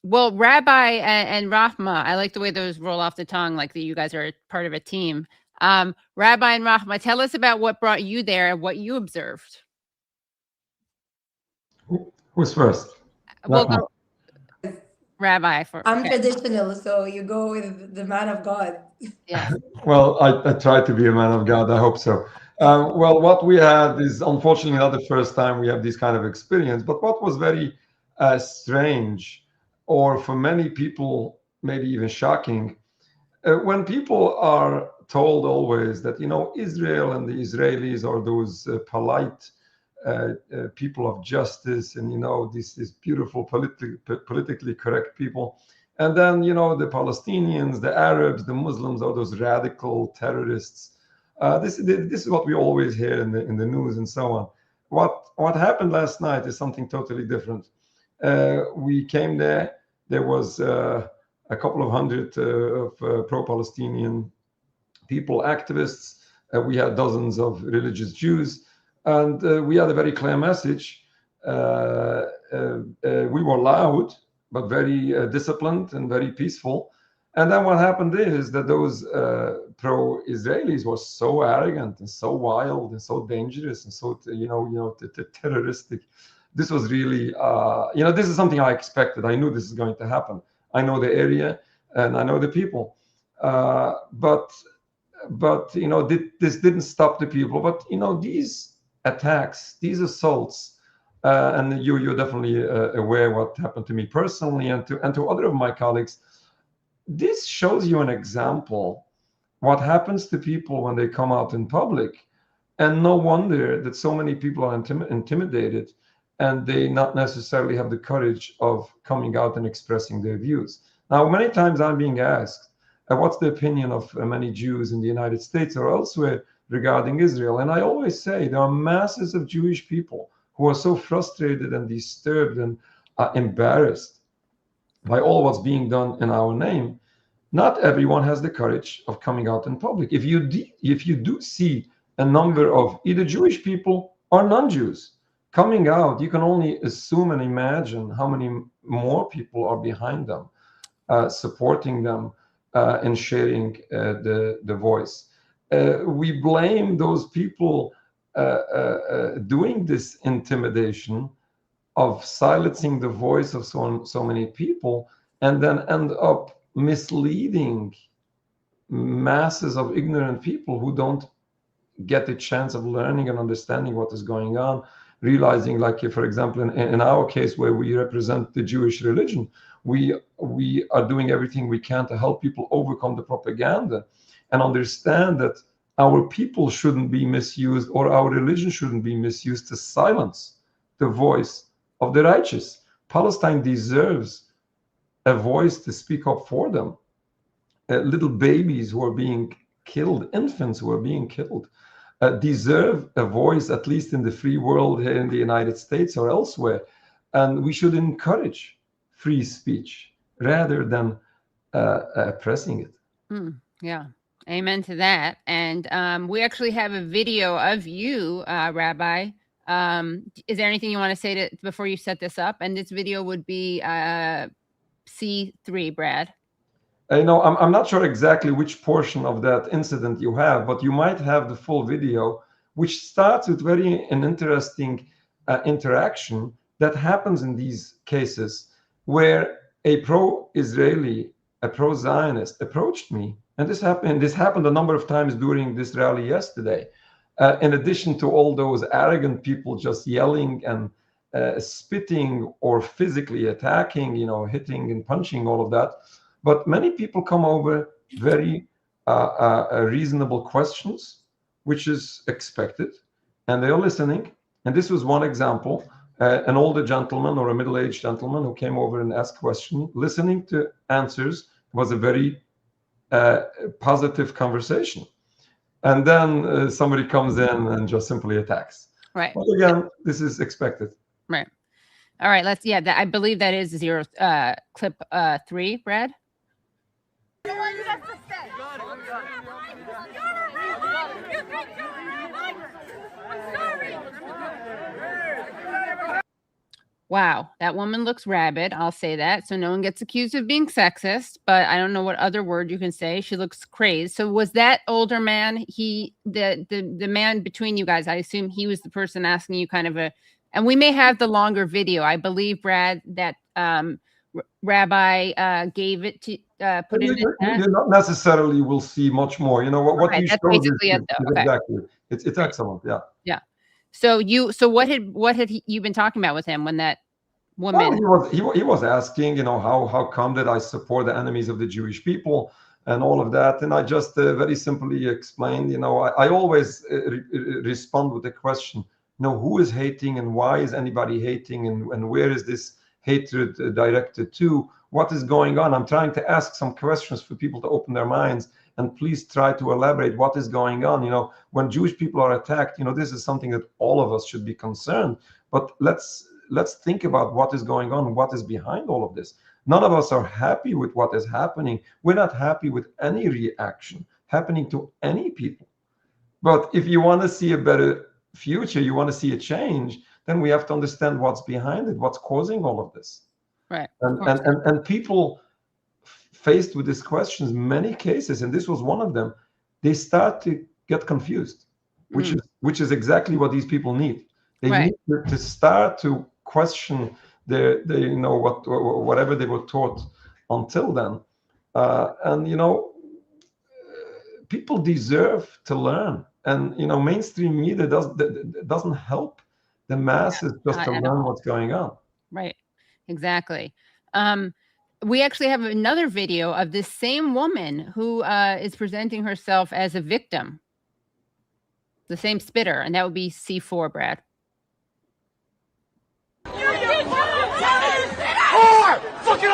Well, Rabbi and Rahma, I like the way those roll off the tongue, like that you guys are part of a team. Rabbi and Rahma, tell us about what brought you there and what you observed. Who's first? We'll go, Rabbi. I'm traditional, so you go with the man of God. Yeah. Well, I try to be a man of God. I hope so. Well, what we had is unfortunately not the first time we have this kind of experience, but what was very strange, or for many people, maybe even shocking, when people are told always that, you know, Israel and the Israelis are those polite people of justice, and, you know, this is beautiful, politically correct people. And then, you know, the Palestinians, the Arabs, the Muslims are those radical terrorists. This is what we always hear in the news and so on. What happened last night is something totally different. We came there. There was a couple of hundred of pro-Palestinian people, activists. We had dozens of religious Jews, and we had a very clear message. We were loud, but very disciplined and very peaceful. And then what happened is that those pro-Israelis were so arrogant and so wild and so dangerous and so terroristic. This was really, this is something I expected. I knew this is going to happen. I know the area and I know the people. But this didn't stop the people. But, these attacks, these assaults, and you're definitely aware what happened to me personally and to other of my colleagues. This shows you an example what happens to people when they come out in public. And no wonder that so many people are intimidated, and they not necessarily have the courage of coming out and expressing their views. Now, many times I'm being asked, what's the opinion of many Jews in the United States or elsewhere regarding Israel? And I always say there are masses of Jewish people who are so frustrated and disturbed and embarrassed by all what's being done in our name. Not everyone has the courage of coming out in public. If you do see a number of either Jewish people or non-Jews coming out, you can only assume and imagine how many more people are behind them, supporting them and sharing the voice. We blame those people doing this intimidation of silencing the voice of so many people, and then end up misleading masses of ignorant people who don't get the chance of learning and understanding what is going on, realizing, like, for example, in our case where we represent the Jewish religion, we are doing everything we can to help people overcome the propaganda and understand that our people shouldn't be misused, or our religion shouldn't be misused to silence the voice of the righteous. Palestine deserves a voice to speak up for them. Little babies who are being killed, infants who are being killed, deserve a voice, at least in the free world here in the United States or elsewhere. And we should encourage free speech rather than oppressing it. Yeah. Amen to that. And we actually have a video of you, Rabbi. Is there anything you want to say before you set this up? And this video would be C3, Brad. I'm not sure exactly which portion of that incident you have, but you might have the full video, which starts with an interesting interaction that happens in these cases, where a pro-Israeli, a pro-Zionist approached me. And this happened a number of times during this rally yesterday. In addition to all those arrogant people just yelling and spitting or physically attacking, hitting and punching, all of that. But many people come over very reasonable questions, which is expected, and they are listening. And this was one example. an older gentleman or a middle-aged gentleman who came over and asked questions. Listening to answers was a very positive conversation. And then somebody comes in and just simply attacks. Right. But again, this is expected. Right. All right. Let's. Yeah. I believe that is clip 3, Brad. Wow, that woman looks rabid. I'll say that. So no one gets accused of being sexist, but I don't know what other word you can say. She looks crazed. So was that older man, the man between you guys, I assume he was the person asking you kind of and we may have the longer video. I believe, Brad, that Rabbi gave it to put it in the chat. You not necessarily will see much more. You know what Right, you that's showed basically it, though. Okay. exactly. It's excellent. Yeah. Yeah. So what had you been talking about with him when that woman? Well, he was asking, how come that I support the enemies of the Jewish people and all of that, and I just very simply explained. I always respond with the question, who is hating and why is anybody hating and where is this hatred directed to? What is going on? I'm trying to ask some questions for people to open their minds. And please try to elaborate what is going on. When Jewish people are attacked, this is something that all of us should be concerned. But let's think about what is going on, what is behind all of this. None of us are happy with what is happening. We're not happy with any reaction happening to any people. But if you want to see a better future, you want to see a change, then we have to understand what's behind it, what's causing all of this. Right. And people faced with these questions, many cases, and this was one of them, they start to get confused, which is exactly what these people need. They need to start to question their whatever they were taught until then. People deserve to learn, and mainstream media doesn't help the masses just to learn what's going on. Right. Exactly. We actually have another video of this same woman who is presenting herself as a victim. The same spitter, and that would be C4, Brad. Fucking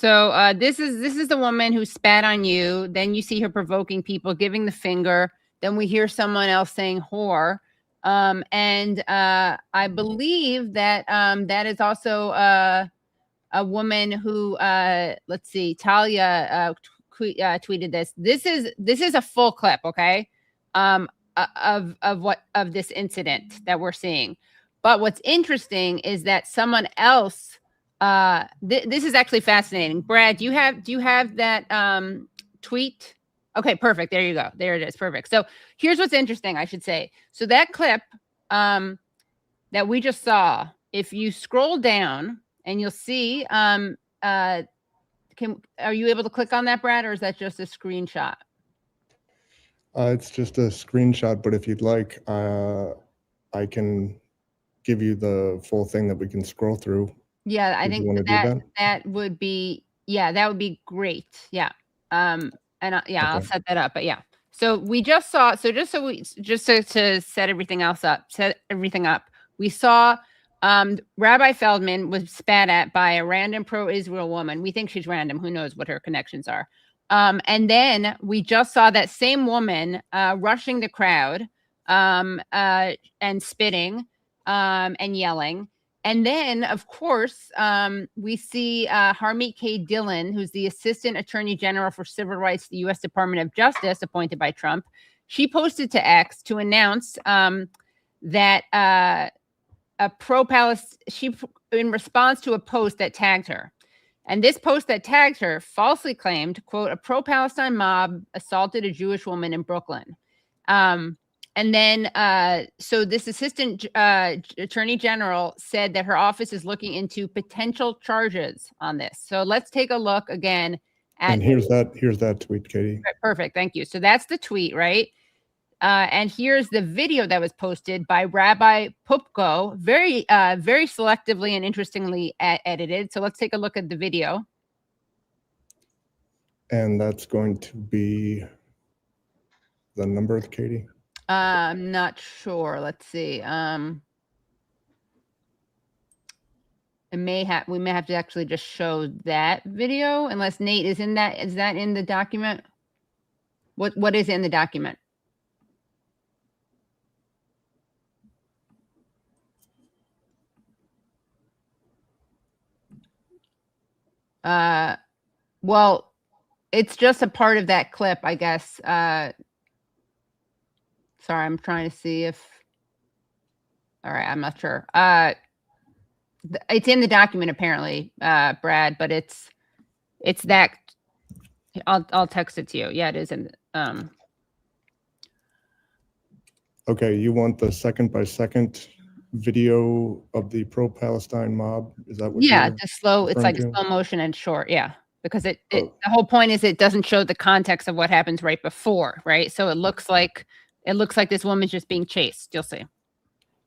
So this is the woman who spat on you. Then you see her provoking people, giving the finger. Then we hear someone else saying whore. And I believe that that is also a woman who let's see, Talia tweeted this. This is a full clip, okay? Of this incident that we're seeing. But what's interesting is that someone else this is actually fascinating. Brad, do you have that tweet? Okay, perfect. There you go. There it is. Perfect. So here's what's interesting, I should say. So that clip that we just saw, if you scroll down and you'll see, are you able to click on that, Brad, or is that just a screenshot? It's just a screenshot, but if you'd like, I can give you the full thing that we can scroll through. Yeah, I think that would be, that would be great. Yeah. And okay. I'll set that up. But yeah, so we just saw, to set everything up, we saw Rabbi Feldman was spat at by a random pro-Israel woman. We think she's random. Who knows what her connections are? And then we just saw that same woman rushing the crowd and spitting and yelling. And then, of course, we see Harmeet K. Dillon, who's the Assistant Attorney General for Civil Rights at the U.S. Department of Justice, appointed by Trump. She posted to X to announce that in response to a post that tagged her. And this post that tagged her falsely claimed, quote, a pro-Palestine mob assaulted a Jewish woman in Brooklyn. And then, so this assistant attorney general said that her office is looking into potential charges on this. So let's take a look again at. And here's that tweet, Katie. Perfect, thank you. So that's the tweet, right? And here's the video that was posted by Rabbi Pupko, very selectively and interestingly edited. So let's take a look at the video. And that's going to be the number, Katie? I'm not sure. Let's see. We may have to actually just show that video, unless Nate is in that. Is that in the document? What is in the document? Well, it's just a part of that clip, I guess. Sorry, I'm trying to see if. All right, I'm not sure. It's in the document apparently, Brad, but it's that. I'll text it to you. Yeah, it is in. Okay, you want the second by second video of the pro-Palestine mob? Is that what? Yeah, the slow. It's like slow motion and short. Yeah, because the whole point is it doesn't show the context of what happens right before, right? So it looks like this woman's just being chased. You'll see.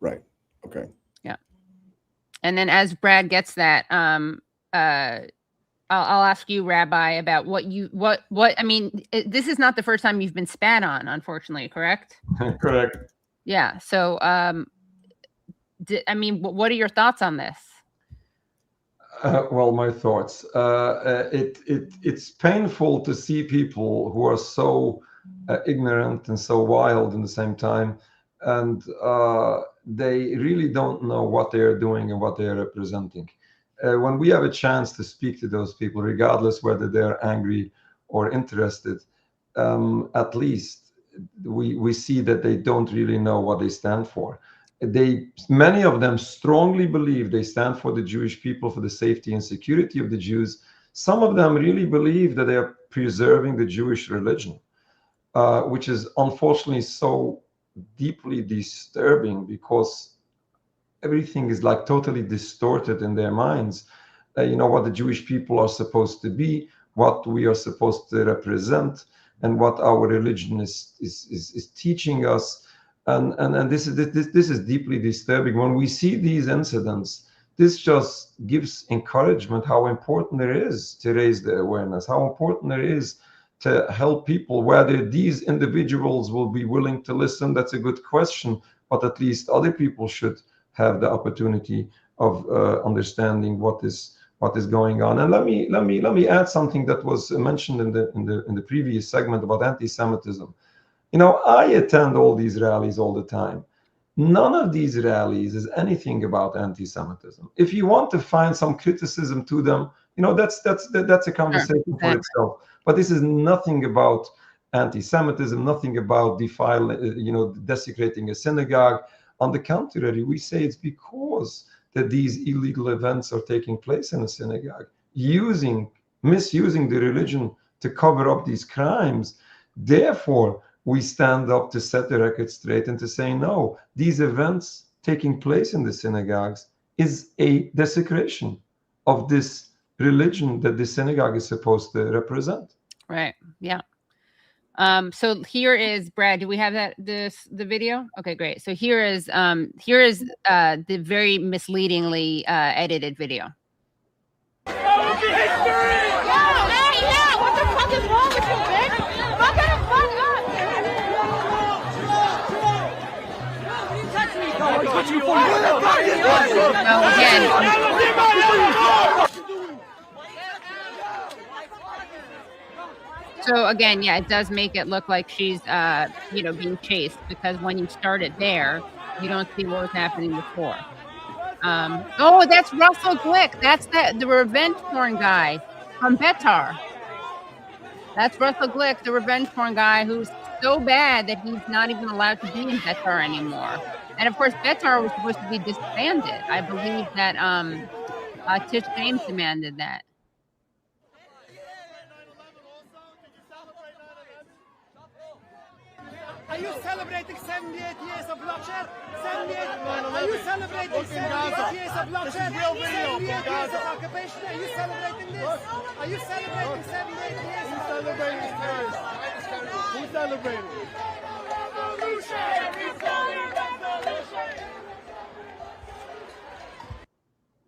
Right. Okay. Yeah. And then as Brad gets that, I'll ask you, Rabbi, about what I mean. This is not the first time you've been spat on, unfortunately, correct? Correct. Yeah. So, I mean, what are your thoughts on this? Well, my thoughts. It's painful to see people who are so ignorant and so wild in the same time, and they really don't know what they are doing and what they are representing. When we have a chance to speak to those people, regardless whether they're angry or interested, at least we see that they don't really know what they stand for. Many of them strongly believe they stand for the Jewish people, for the safety and security of the Jews. Some of them really believe that they are preserving the Jewish religion, which is unfortunately so deeply disturbing, because everything is like totally distorted in their minds. What the Jewish people are supposed to be, what we are supposed to represent, and what our religion is teaching us. And this is deeply disturbing. When we see these incidents, this just gives encouragement how important it is to raise the awareness, how important it is to help people. Whether these individuals will be willing to listen, that's a good question, but at least other people should have the opportunity of understanding what is going on. And let me add something that was mentioned in the previous segment about anti-Semitism. I attend all these rallies all the time. None of these rallies is anything about anti-Semitism. If you want to find some criticism to them, that's a conversation for itself. But this is nothing about anti-Semitism, nothing about desecrating a synagogue. On the contrary, we say it's because that these illegal events are taking place in a synagogue, misusing the religion to cover up these crimes. Therefore, we stand up to set the record straight and to say, no, these events taking place in the synagogues is a desecration of this religion that the synagogue is supposed to represent. Right. Yeah. So here is, Brad, do we have the video? Okay, great. So here is the very misleadingly edited video. What the fuck is wrong with you, bitch? Fuck it, fuck up! So again, yeah, it does make it look like she's, being chased, because when you start it there, you don't see what was happening before. Oh, that's Russell Glick. That's the revenge porn guy from Betar. That's Russell Glick, the revenge porn guy who's so bad that he's not even allowed to be in Betar anymore. And of course, Betar was supposed to be disbanded. I believe that Tish James demanded that. Are you celebrating 78 years of bloodshed? 78? Are you celebrating 78 years of bloodshed? 78 years of occupation? Are you celebrating this? Are you celebrating 78 years? Who's celebrating terrorism? Who's celebrating?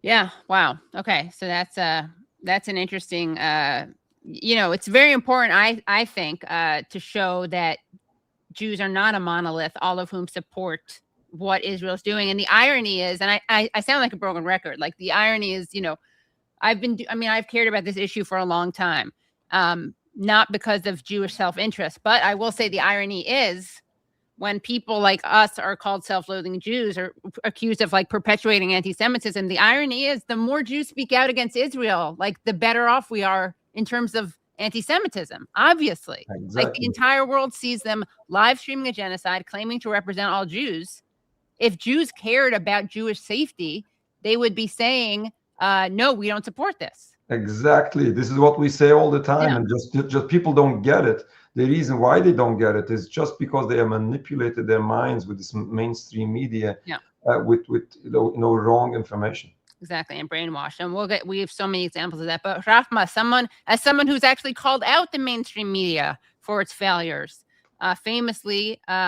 Yeah. Wow. Okay. So that's an interesting, it's very important, I think, to show that Jews are not a monolith, all of whom support what Israel's doing. And the irony is, and I sound like a broken record, like the irony is, I've cared about this issue for a long time, not because of Jewish self-interest, but I will say the irony is when people like us are called self-loathing Jews or accused of like perpetuating anti-Semitism, the irony is the more Jews speak out against Israel, like the better off we are in terms of anti-Semitism, obviously. Exactly. Like the entire world sees them live streaming a genocide, claiming to represent all Jews. If Jews cared about Jewish safety, they would be saying, no, we don't support this. Exactly. This is what we say all the time. Yeah. And just people don't get it. The reason why they don't get it is just because they have manipulated their minds with this mainstream media, with wrong information. Exactly, and brainwashed. And we have so many examples of that. But Rahma, someone who's actually called out the mainstream media for its failures, famously, you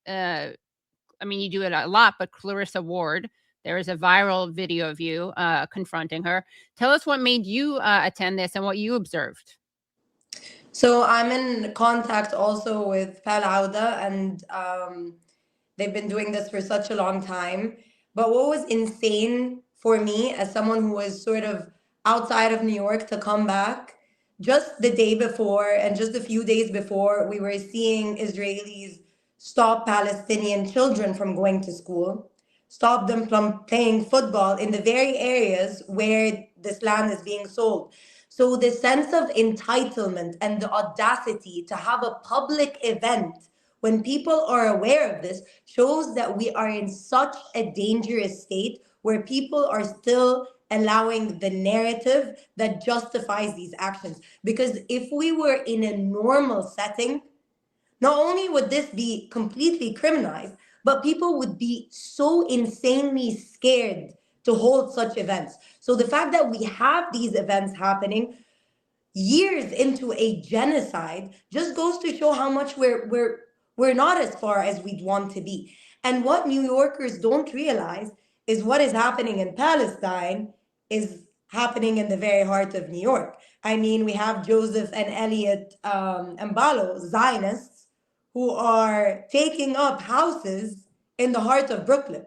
do it a lot, but Clarissa Ward, there is a viral video of you confronting her. Tell us what made you attend this and what you observed. So I'm in contact also with Al-Awda, and they've been doing this for such a long time. But what was insane for me as someone who was sort of outside of New York to come back, just the day before and just a few days before, we were seeing Israelis stop Palestinian children from going to school, stop them from playing football in the very areas where this land is being sold. So the sense of entitlement and the audacity to have a public event when people are aware of this shows that we are in such a dangerous state where people are still allowing the narrative that justifies these actions. Because if we were in a normal setting, not only would this be completely criminalized, but people would be so insanely scared to hold such events. So the fact that we have these events happening years into a genocide just goes to show how much we're not as far as we'd want to be. And what New Yorkers don't realize is what is happening in Palestine is happening in the very heart of New York. I mean, we have Joseph and Elliot Mbalo, Zionists, who are taking up houses in the heart of Brooklyn.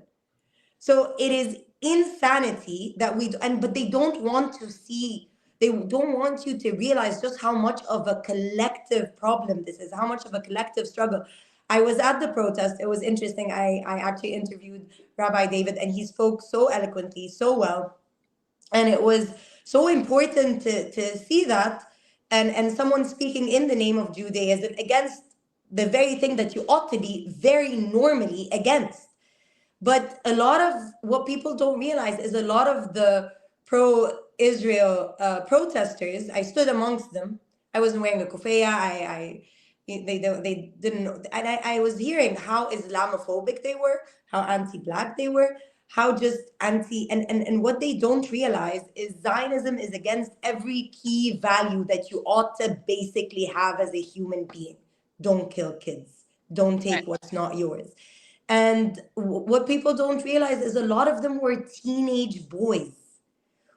So it is insanity that but they don't want to see, they don't want you to realize just how much of a collective problem this is, how much of a collective struggle. I was at the protest. It was interesting. I actually interviewed Rabbi David, and he spoke so eloquently, so well. And it was so important to see that, and someone speaking in the name of Judaism against the very thing that you ought to be very normally against. But a lot of what people don't realize is a lot of the pro-Israel protesters, I stood amongst them. I wasn't wearing a kufiya. They didn't know. And I was hearing how Islamophobic they were, how anti-Black they were, how just and what they don't realize is Zionism is against every key value that you ought to basically have as a human being. Don't kill kids. Don't take what's not yours. And what people don't realize is a lot of them were teenage boys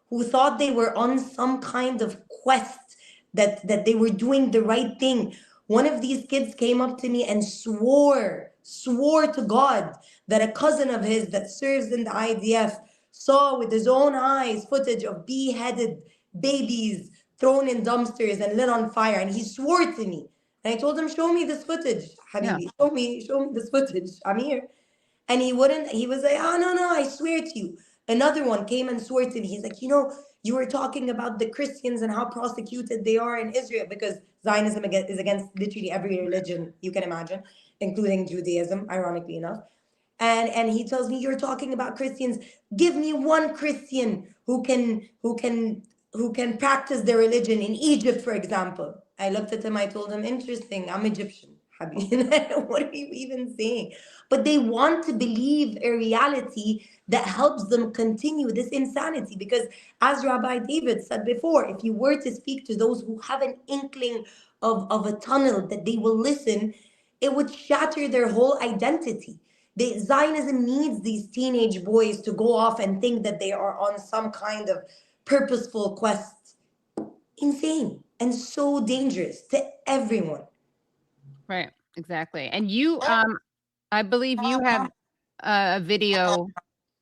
who thought they were on some kind of quest, that they were doing the right thing. One of these kids came up to me and swore to God that a cousin of his that serves in the IDF saw with his own eyes footage of beheaded babies thrown in dumpsters and lit on fire. And he swore to me. And I told him, show me this footage, Habibi. Show me this footage. I'm here. And he wouldn't. He was like, oh, no, I swear to you. Another one came and swore to me. He's like, you were talking about the Christians and how prosecuted they are in Israel, because Zionism is against literally every religion you can imagine, including Judaism, ironically enough. And he tells me, you're talking about Christians. Give me one Christian who can practice their religion in Egypt, for example. I looked at him. I told him, interesting. I'm Egyptian, What are you even saying? But they want to believe a reality that helps them continue this insanity. Because as Rabbi David said before, if you were to speak to those who have an inkling of a tunnel that they will listen, it would shatter their whole identity. Zionism needs these teenage boys to go off and think that they are on some kind of purposeful quest. Insane and so dangerous to everyone. Right, exactly. And you, I believe you have a video.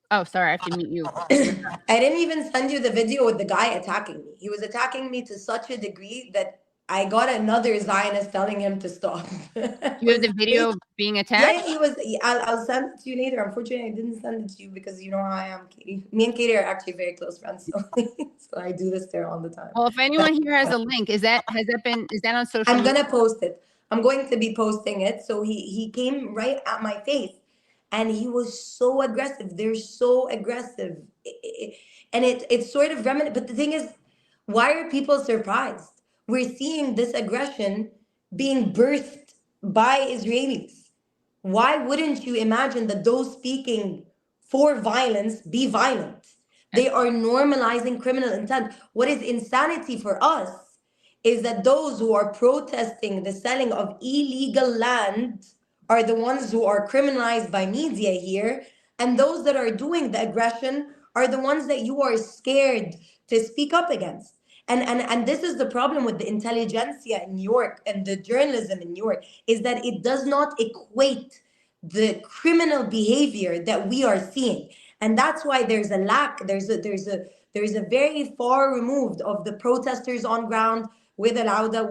Oh, sorry, I have to mute you. I didn't even send you the video with the guy attacking me. He was attacking me to such a degree that I got another Zionist telling him to stop. You have the video of being attacked? Yeah, he was. I'll send it to you later. Unfortunately, I didn't send it to you because you know how I am, Katie. Me and Katie are actually very close friends, so, so I do this there all the time. Well, if anyone here has a link, is that on social I'm media? gonna post it. I'm going to be posting it. So he came right at my face, and he was so aggressive. They're so aggressive, and it's sort of remnant. But the thing is, why are people surprised? We're seeing this aggression being birthed by Israelis. Why wouldn't you imagine that those speaking for violence be violent? They are normalizing criminal intent. What is insanity for us is that those who are protesting the selling of illegal land are the ones who are criminalized by media here, and those that are doing the aggression are the ones that you are scared to speak up against. And this is the problem with the intelligentsia in New York and the journalism in New York, is that it does not equate the criminal behavior that we are seeing. And that's why there's a lack, there's a very far removed of the protesters on ground with Al-Awda,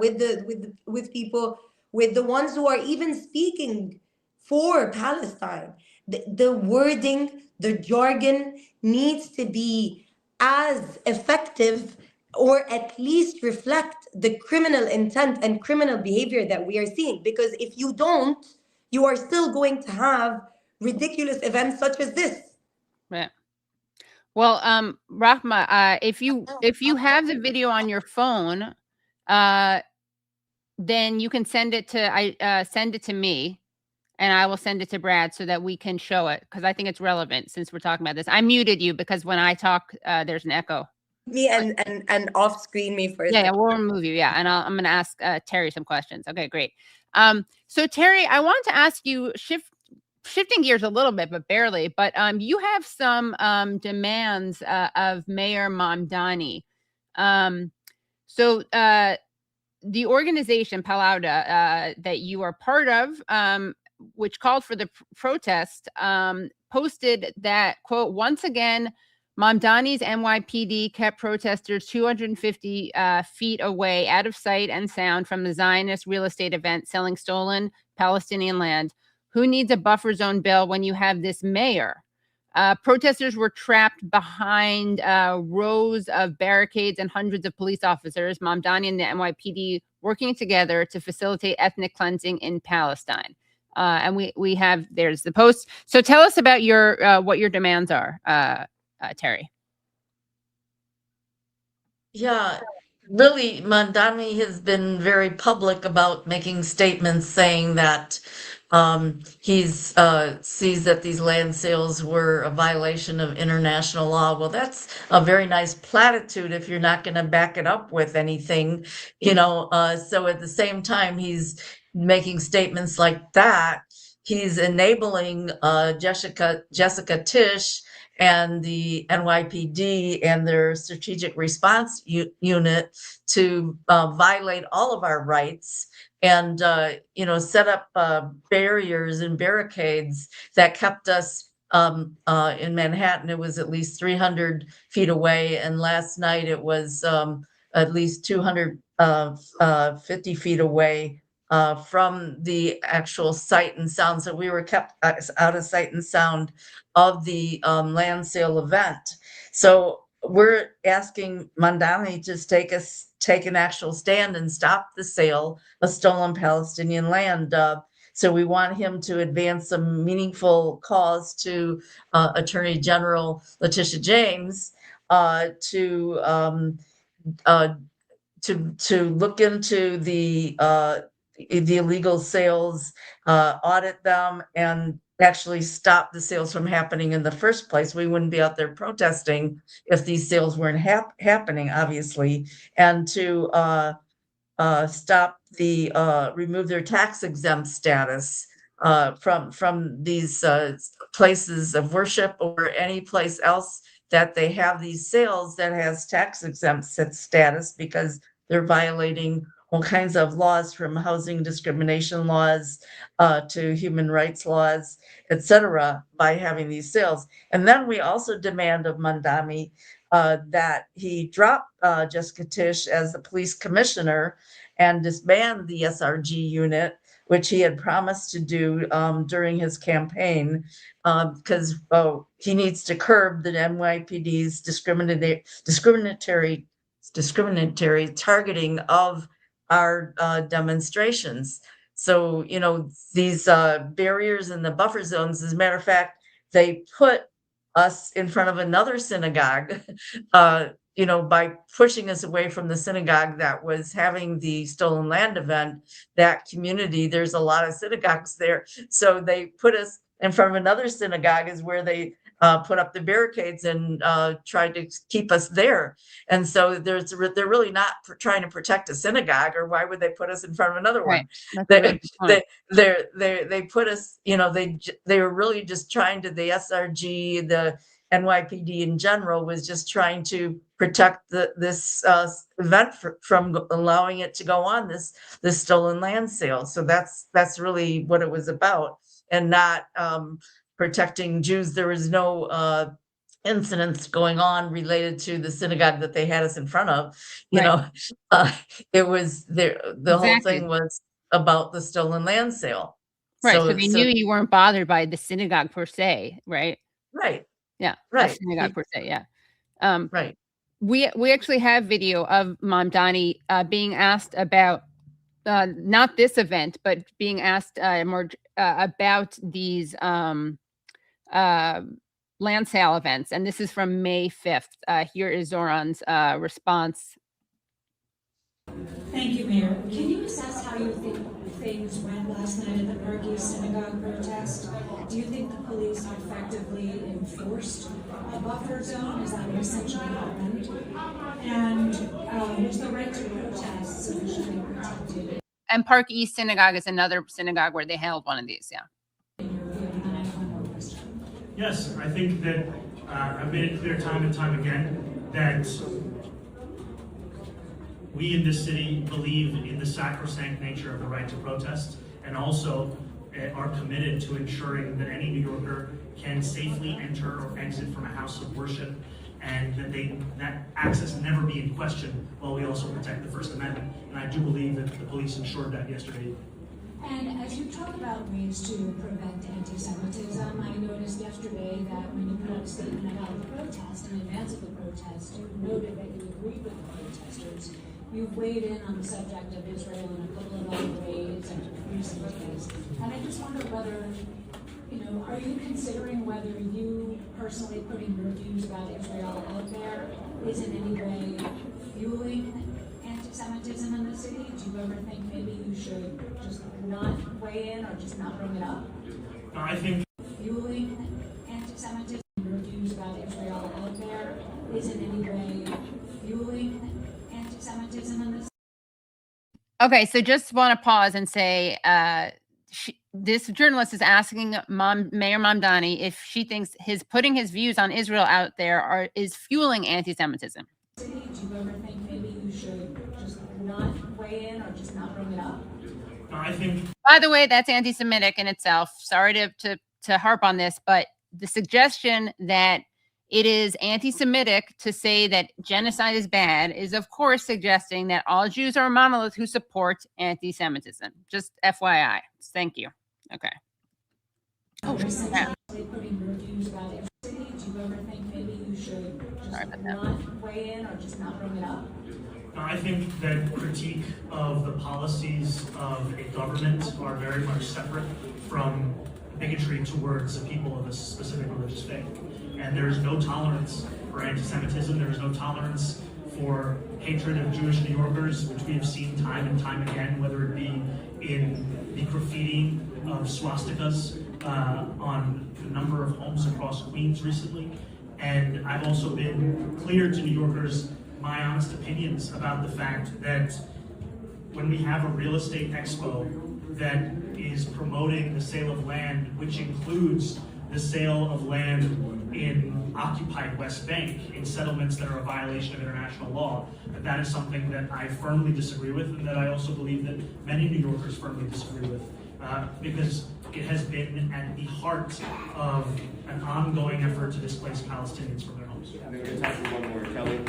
with people, with the ones who are even speaking for Palestine. The wording, the jargon needs to be as effective, or at least reflect the criminal intent and criminal behavior that we are seeing. Because if you don't, you are still going to have ridiculous events such as this. Right. Well, Rahma, if you have the video on your phone, then you can send it to me, and I will send it to Brad so that we can show it, because I think it's relevant since we're talking about this. I muted you because when I talk, there's an echo. Me and off screen me for a Yeah, second. we'll remove you. Yeah, and I'm going to ask Terri some questions. Okay, great. So Terri, I want to ask you, shifting gears a little bit, but barely. But you have some demands of Mayor Mamdani. So the organization Al-Awda that you are part of, which called for the protest, posted that, quote, once again, Mamdani's NYPD kept protesters 250 feet away, out of sight and sound from the Zionist real estate event selling stolen Palestinian land. Who needs a buffer zone bill when you have this mayor? Protesters were trapped behind rows of barricades and hundreds of police officers, Mamdani and the NYPD working together to facilitate ethnic cleansing in Palestine. And we have, there's the post. So tell us about your what your demands are, Terri. Yeah, really, Mamdani has been very public about making statements saying that he sees that these land sales were a violation of international law. Well, that's a very nice platitude if you're not going to back it up with anything, you know. So at the same time, he's making statements like that. He's enabling Jessica Tisch and the NYPD and their strategic response unit to violate all of our rights and, you know, set up barriers and barricades that kept us in Manhattan. It was at least 300 feet away. And last night it was at least 250 feet away from the actual sight and sound. So we were kept out of sight and sound of the land sale event. So we're asking Mamdani to take an actual stand and stop the sale of stolen Palestinian land. So we want him to advance a meaningful cause to Attorney General Letitia James to look into the the illegal sales, audit them, and actually stop the sales from happening in the first place. We wouldn't be out there protesting if these sales weren't happening, obviously, and to stop the remove their tax exempt status from these places of worship or any place else that they have these sales that has tax exempt status, because they're violating all kinds of laws, from housing discrimination laws to human rights laws, etc., by having these sales. And then we also demand of Mamdani that he drop Jessica Tisch as the police commissioner and disband the SRG unit, which he had promised to do during his campaign, because he needs to curb the NYPD's discriminatory targeting of our demonstrations. So, you know, these barriers and the buffer zones, as a matter of fact, they put us in front of another synagogue, you know, by pushing us away from the synagogue that was having the stolen land event. That community, there's a lot of synagogues there. So they put us in front of another synagogue, is where they put up the barricades and tried to keep us there. And so they're really not trying to protect a synagogue, or why would they put us in front of another one? They put us, you know, they were really just trying to, the SRG, the NYPD in general, was just trying to protect this event from allowing it to go on, this stolen land sale. So that's really what it was about, and not protecting Jews. There was no incidents going on related to the synagogue that they had us in front of. You know, it was there. The whole thing was about the stolen land sale. Right. So they knew you weren't bothered by the synagogue per se, right? Right. Yeah. Right. Synagogue per se. Yeah. Right. We actually have video of Mamdani being asked about not this event, but being asked more about these land sale events. And this is from May 5th. Here is Zoran's response. Thank you, Mayor. Can you assess how you think things went last night at the Park East synagogue protest? Do you think the police effectively enforced a buffer zone? Is that what essentially happened? And was the right to protest sufficiently protected? And Park East Synagogue is another synagogue where they held one of these, yeah. Yes, I think that I've made it clear time and time again that we in this city believe in the sacrosanct nature of the right to protest, and also are committed to ensuring that any New Yorker can safely enter or exit from a house of worship, and that access never be in question, while we also protect the First Amendment. And I do believe that the police ensured that yesterday. And as you talk about ways to prevent anti-Semitism, I noticed yesterday that when you put out a statement about the protest, in advance of the protest, you noted that you agreed with the protesters. You've weighed in on the subject of Israel in a couple of other ways and recent days. And I just wonder whether, you know, are you considering whether you personally putting your views about Israel out there is in any way fueling anti-Semitism in the city? Do you ever think maybe you should just not weigh in or just not bring it up? I think fueling anti-Semitism, your views about Israel out there is in any way fueling anti-Semitism in the city? Okay, so just want to pause and say this journalist is asking Mayor Mamdani if she thinks putting his views on Israel out there is fueling anti-Semitism. Do you ever think maybe you should just not weigh in or just not bring it up? I think. By the way, that's anti-Semitic in itself. Sorry to harp on this, but the suggestion that it is anti-Semitic to say that genocide is bad is, of course, suggesting that all Jews are a monolith who support anti-Semitism. Just FYI. Thank you. Okay. Oh, yeah. Do you ever think maybe you should just not weigh in or just not bring it up? I think that critique of the policies of a government are very much separate from bigotry towards the people of a specific religious faith. And there is no tolerance for anti-Semitism. There is no tolerance for hatred of Jewish New Yorkers, which we have seen time and time again, whether it be in the graffiti of swastikas on a number of homes across Queens recently. And I've also been clear to New Yorkers my honest opinions about the fact that when we have a real estate expo that is promoting the sale of land, which includes the sale of land in occupied West Bank, in settlements that are a violation of international law, that is something that I firmly disagree with, and that I also believe that many New Yorkers firmly disagree with, because it has been at the heart of an ongoing effort to displace Palestinians from their homes. I'm going to touch on one more, Kelly.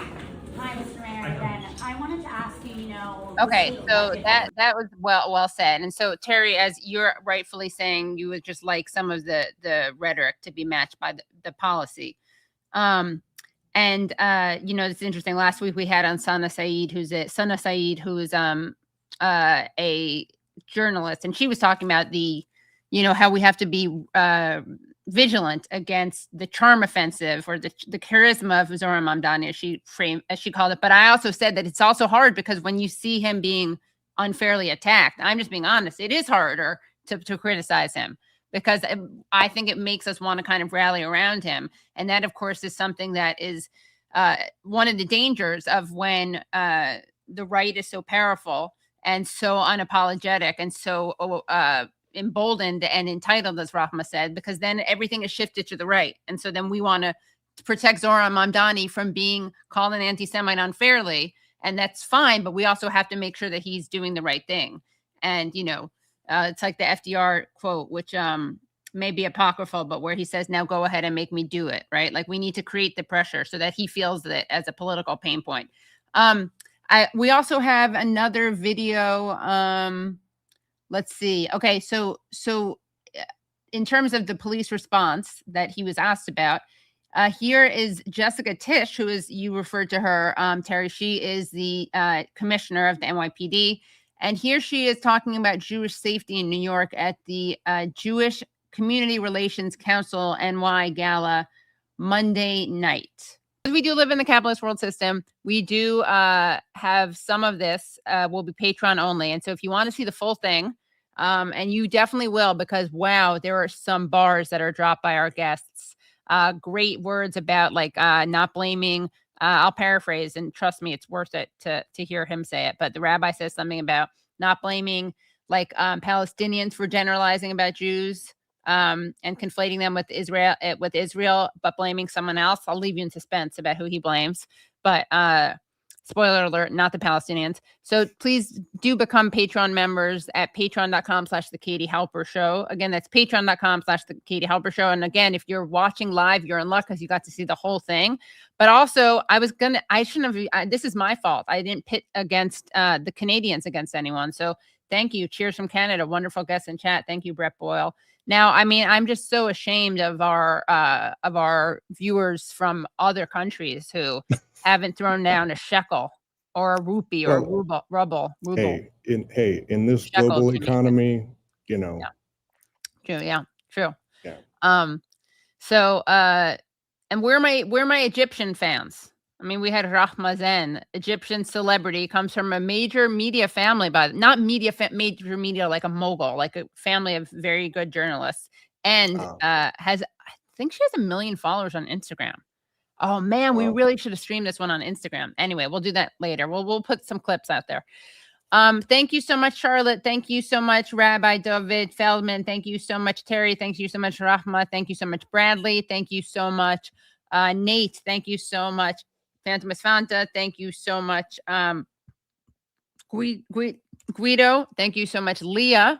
Hi, Mr. Mayor. Again, I wanted to ask you, Okay, so that was well said. And so, Terry, as you're rightfully saying, you would just like some of the rhetoric to be matched by the policy. And it's interesting. Last week we had on Sana Saeed, who's a journalist, and she was talking about how we have to be vigilant against the charm offensive or the charisma of Zohran Mamdani, as she called it. But I also said that it's also hard because when you see him being unfairly attacked, I'm just being honest, it is harder to criticize him, because I think it makes us want to kind of rally around him. And that, of course, is something that is one of the dangers of when the right is so powerful and so unapologetic and so emboldened and entitled, as Rahma said, because then everything is shifted to the right. And so then we want to protect Zohran Mamdani from being called an anti-Semite unfairly. And that's fine, but we also have to make sure that he's doing the right thing. And, it's like the FDR quote, which may be apocryphal, but where he says, now go ahead and make me do it, right? Like we need to create the pressure so that he feels it as a political pain point. We also have another video. Let's see. Okay, so in terms of the police response that he was asked about, here is Jessica Tisch, who is, you referred to her, Terry. She is the commissioner of the NYPD. And here she is talking about Jewish safety in New York at the Jewish Community Relations Council NY Gala Monday night. We do live in the capitalist world system. We do have some of this will be Patreon only. And so if you want to see the full thing, and you definitely will, because wow, there are some bars that are dropped by our guests. Great words about not blaming. I'll paraphrase, and trust me, it's worth it to hear him say it. But the rabbi says something about not blaming Palestinians for generalizing about Jews and conflating them with Israel, but blaming someone else. I'll leave you in suspense about who he blames. But spoiler alert, not the Palestinians. So please do become Patreon members at patreon.com/The Katie Halper Show. Again, that's patreon.com/The Katie Halper Show. And again, if you're watching live, you're in luck because you got to see the whole thing. But also, this is my fault. I didn't pit against the Canadians against anyone. So thank you. Cheers from Canada. Wonderful guests in chat. Thank you, Brett Boyle. Now, I mean, I'm just so ashamed of our viewers from other countries who haven't thrown down a shekel or a rupee or ruble. Hey, in this global economy, Yeah. True. Yeah. So and we're my Egyptian fans. I mean, we had Rahma Zein, Egyptian celebrity, comes from a major media family, not major media like a mogul, like a family of very good journalists, and I think she has 1 million followers on Instagram. Oh man, we really should have streamed this one on Instagram. Anyway, we'll do that later. We'll put some clips out there. Thank you so much, Charlotte. Thank you so much, Rabbi Dovid Feldman. Thank you so much, Terry. Thank you so much, Rahma. Thank you so much, Bradley. Thank you so much, Nate. Thank you so much, Phantomus Fanta. Thank you so much, Guido. Thank you so much, Leah.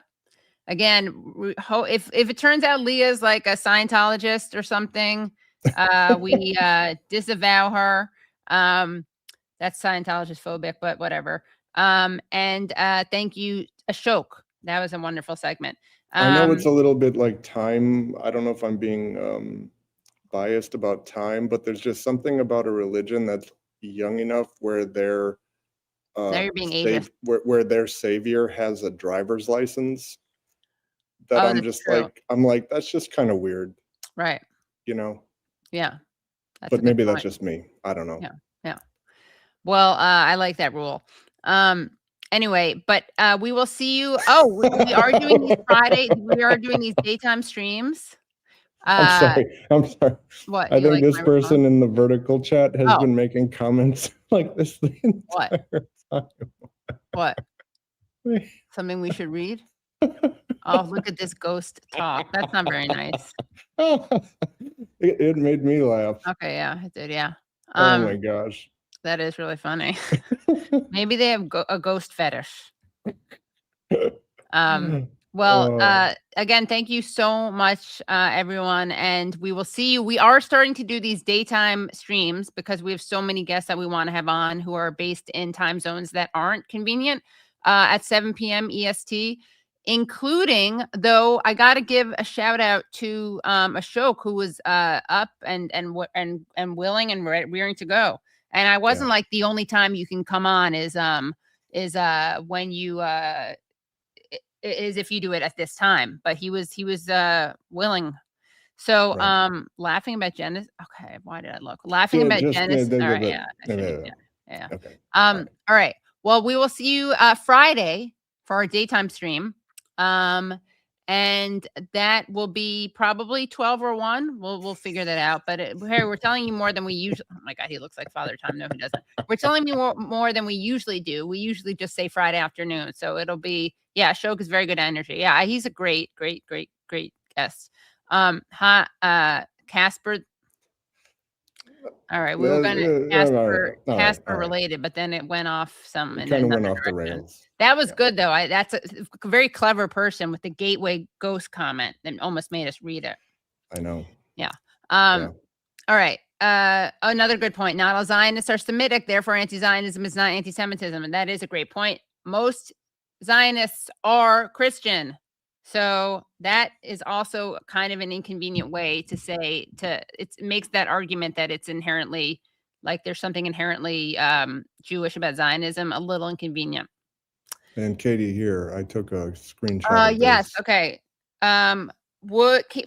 Again, if it turns out Leah's like a Scientologist or something, we disavow her. That's Scientologist phobic, but whatever. And thank you, Ashok. That was a wonderful segment. I know it's a little bit like time. I don't know if I'm being biased about time, but there's just something about a religion that's young enough where their now you're being ageist. Where their savior has a driver's license. That I'm just like, that's just kind of weird. Right. You know? Yeah. But maybe that's just me. I don't know. Yeah. Well, I like that rule. Anyway, but we will see you. Oh, we are doing these Friday. We are doing these daytime streams. I'm sorry. What? I You think like this my person in the vertical chat has Oh. been making comments like this the entire time. What? Something we should read? Oh, look at this ghost talk. That's not very nice. It made me laugh. Okay, yeah, it did. Yeah. Oh my gosh. That is really funny. Maybe they have a ghost fetish. Well, again, thank you so much, everyone. And we will see you. We are starting to do these daytime streams because we have so many guests that we want to have on who are based in time zones that aren't convenient at 7 p.m. EST, including, though, I got to give a shout out to Ashok, who was up and willing and rearing to go. And I wasn't like the only time you can come on is when you is if you do it at this time. But he was willing. So laughing about genocide. Okay, why did I look? Laughing about genocide. All right, yeah. Okay. All right. Well, we will see you Friday for our daytime stream. And that will be probably 12 or 1. We'll figure that out. But Harry, we're telling you more than we usually. Oh my God, he looks like Father Time. No, he doesn't. We're telling you more than we usually do. We usually just say Friday afternoon. So it'll be Ashok is very good energy. Yeah, he's a great guest. Casper. All right, we were going to Casper related, but then it went off some. It kind of went off the rails. That was good though. That's a very clever person with the gateway ghost comment that almost made us read it. I know. Yeah. All right. Another good point. Not all Zionists are Semitic, therefore anti-Zionism is not anti-Semitism, and that is a great point. Most Zionists are Christian. So that is also kind of an inconvenient way to say it makes that argument that it's inherently like there's something inherently Jewish about Zionism a little inconvenient. And Katie here, I took a screenshot. Yes. Okay.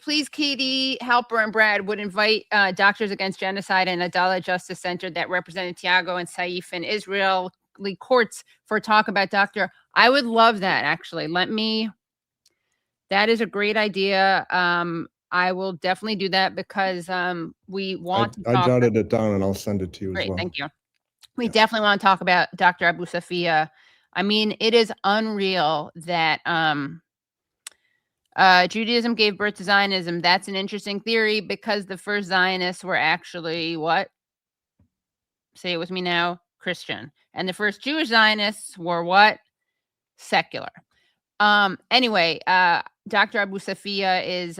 Please, Katie, Halper, and Brad would invite Doctors Against Genocide and Adalah Justice Center that represented Tiago and Saif in Israeli courts for a talk about Dr. I would love that, actually. That is a great idea. I will definitely do that because we want to talk. I jotted it down and I'll send it to you as well. Thank you. We definitely want to talk about Dr. Abu Safia. I mean, it is unreal that Judaism gave birth to Zionism. That's an interesting theory because the first Zionists were actually what? Say it with me now. Christian. And the first Jewish Zionists were what? Secular. Anyway, Dr. Abu Safia is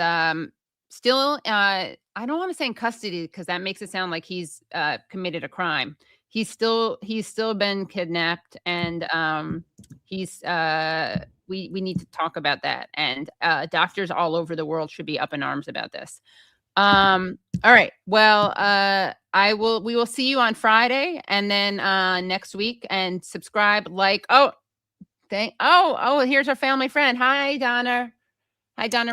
still, I don't want to say in custody because that makes it sound like he's committed a crime. He's still been kidnapped, and we need to talk about that. And doctors all over the world should be up in arms about this. All right. Well, we will see you on Friday and then next week, and subscribe, like, here's our family friend. Hi, Donna. Hi, Donna.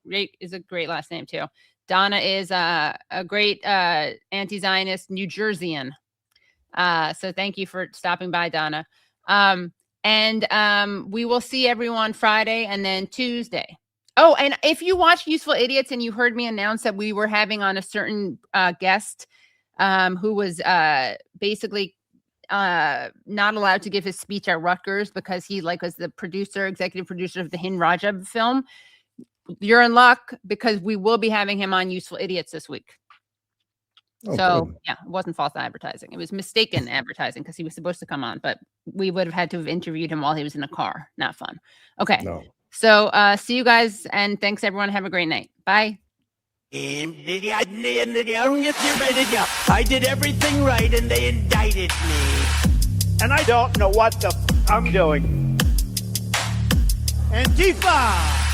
Great is a great last name too. Donna is a great anti-Zionist New Jerseyan. So thank you for stopping by, Donna. And we will see everyone Friday and then Tuesday. Oh, and if you watch Useful Idiots and you heard me announce that we were having on a certain guest who was basically not allowed to give his speech at Rutgers because he was the executive producer of the Hind Rajab film, you're in luck because we will be having him on Useful Idiots this week. Good. Yeah, it wasn't false advertising. It was mistaken advertising because he was supposed to come on, but we would have had to have interviewed him while he was in a car. Not fun. Okay. No. So see you guys, and thanks everyone. Have a great night. Bye. I did everything right and they indicted me. And I don't know what the I'm doing. Antifa!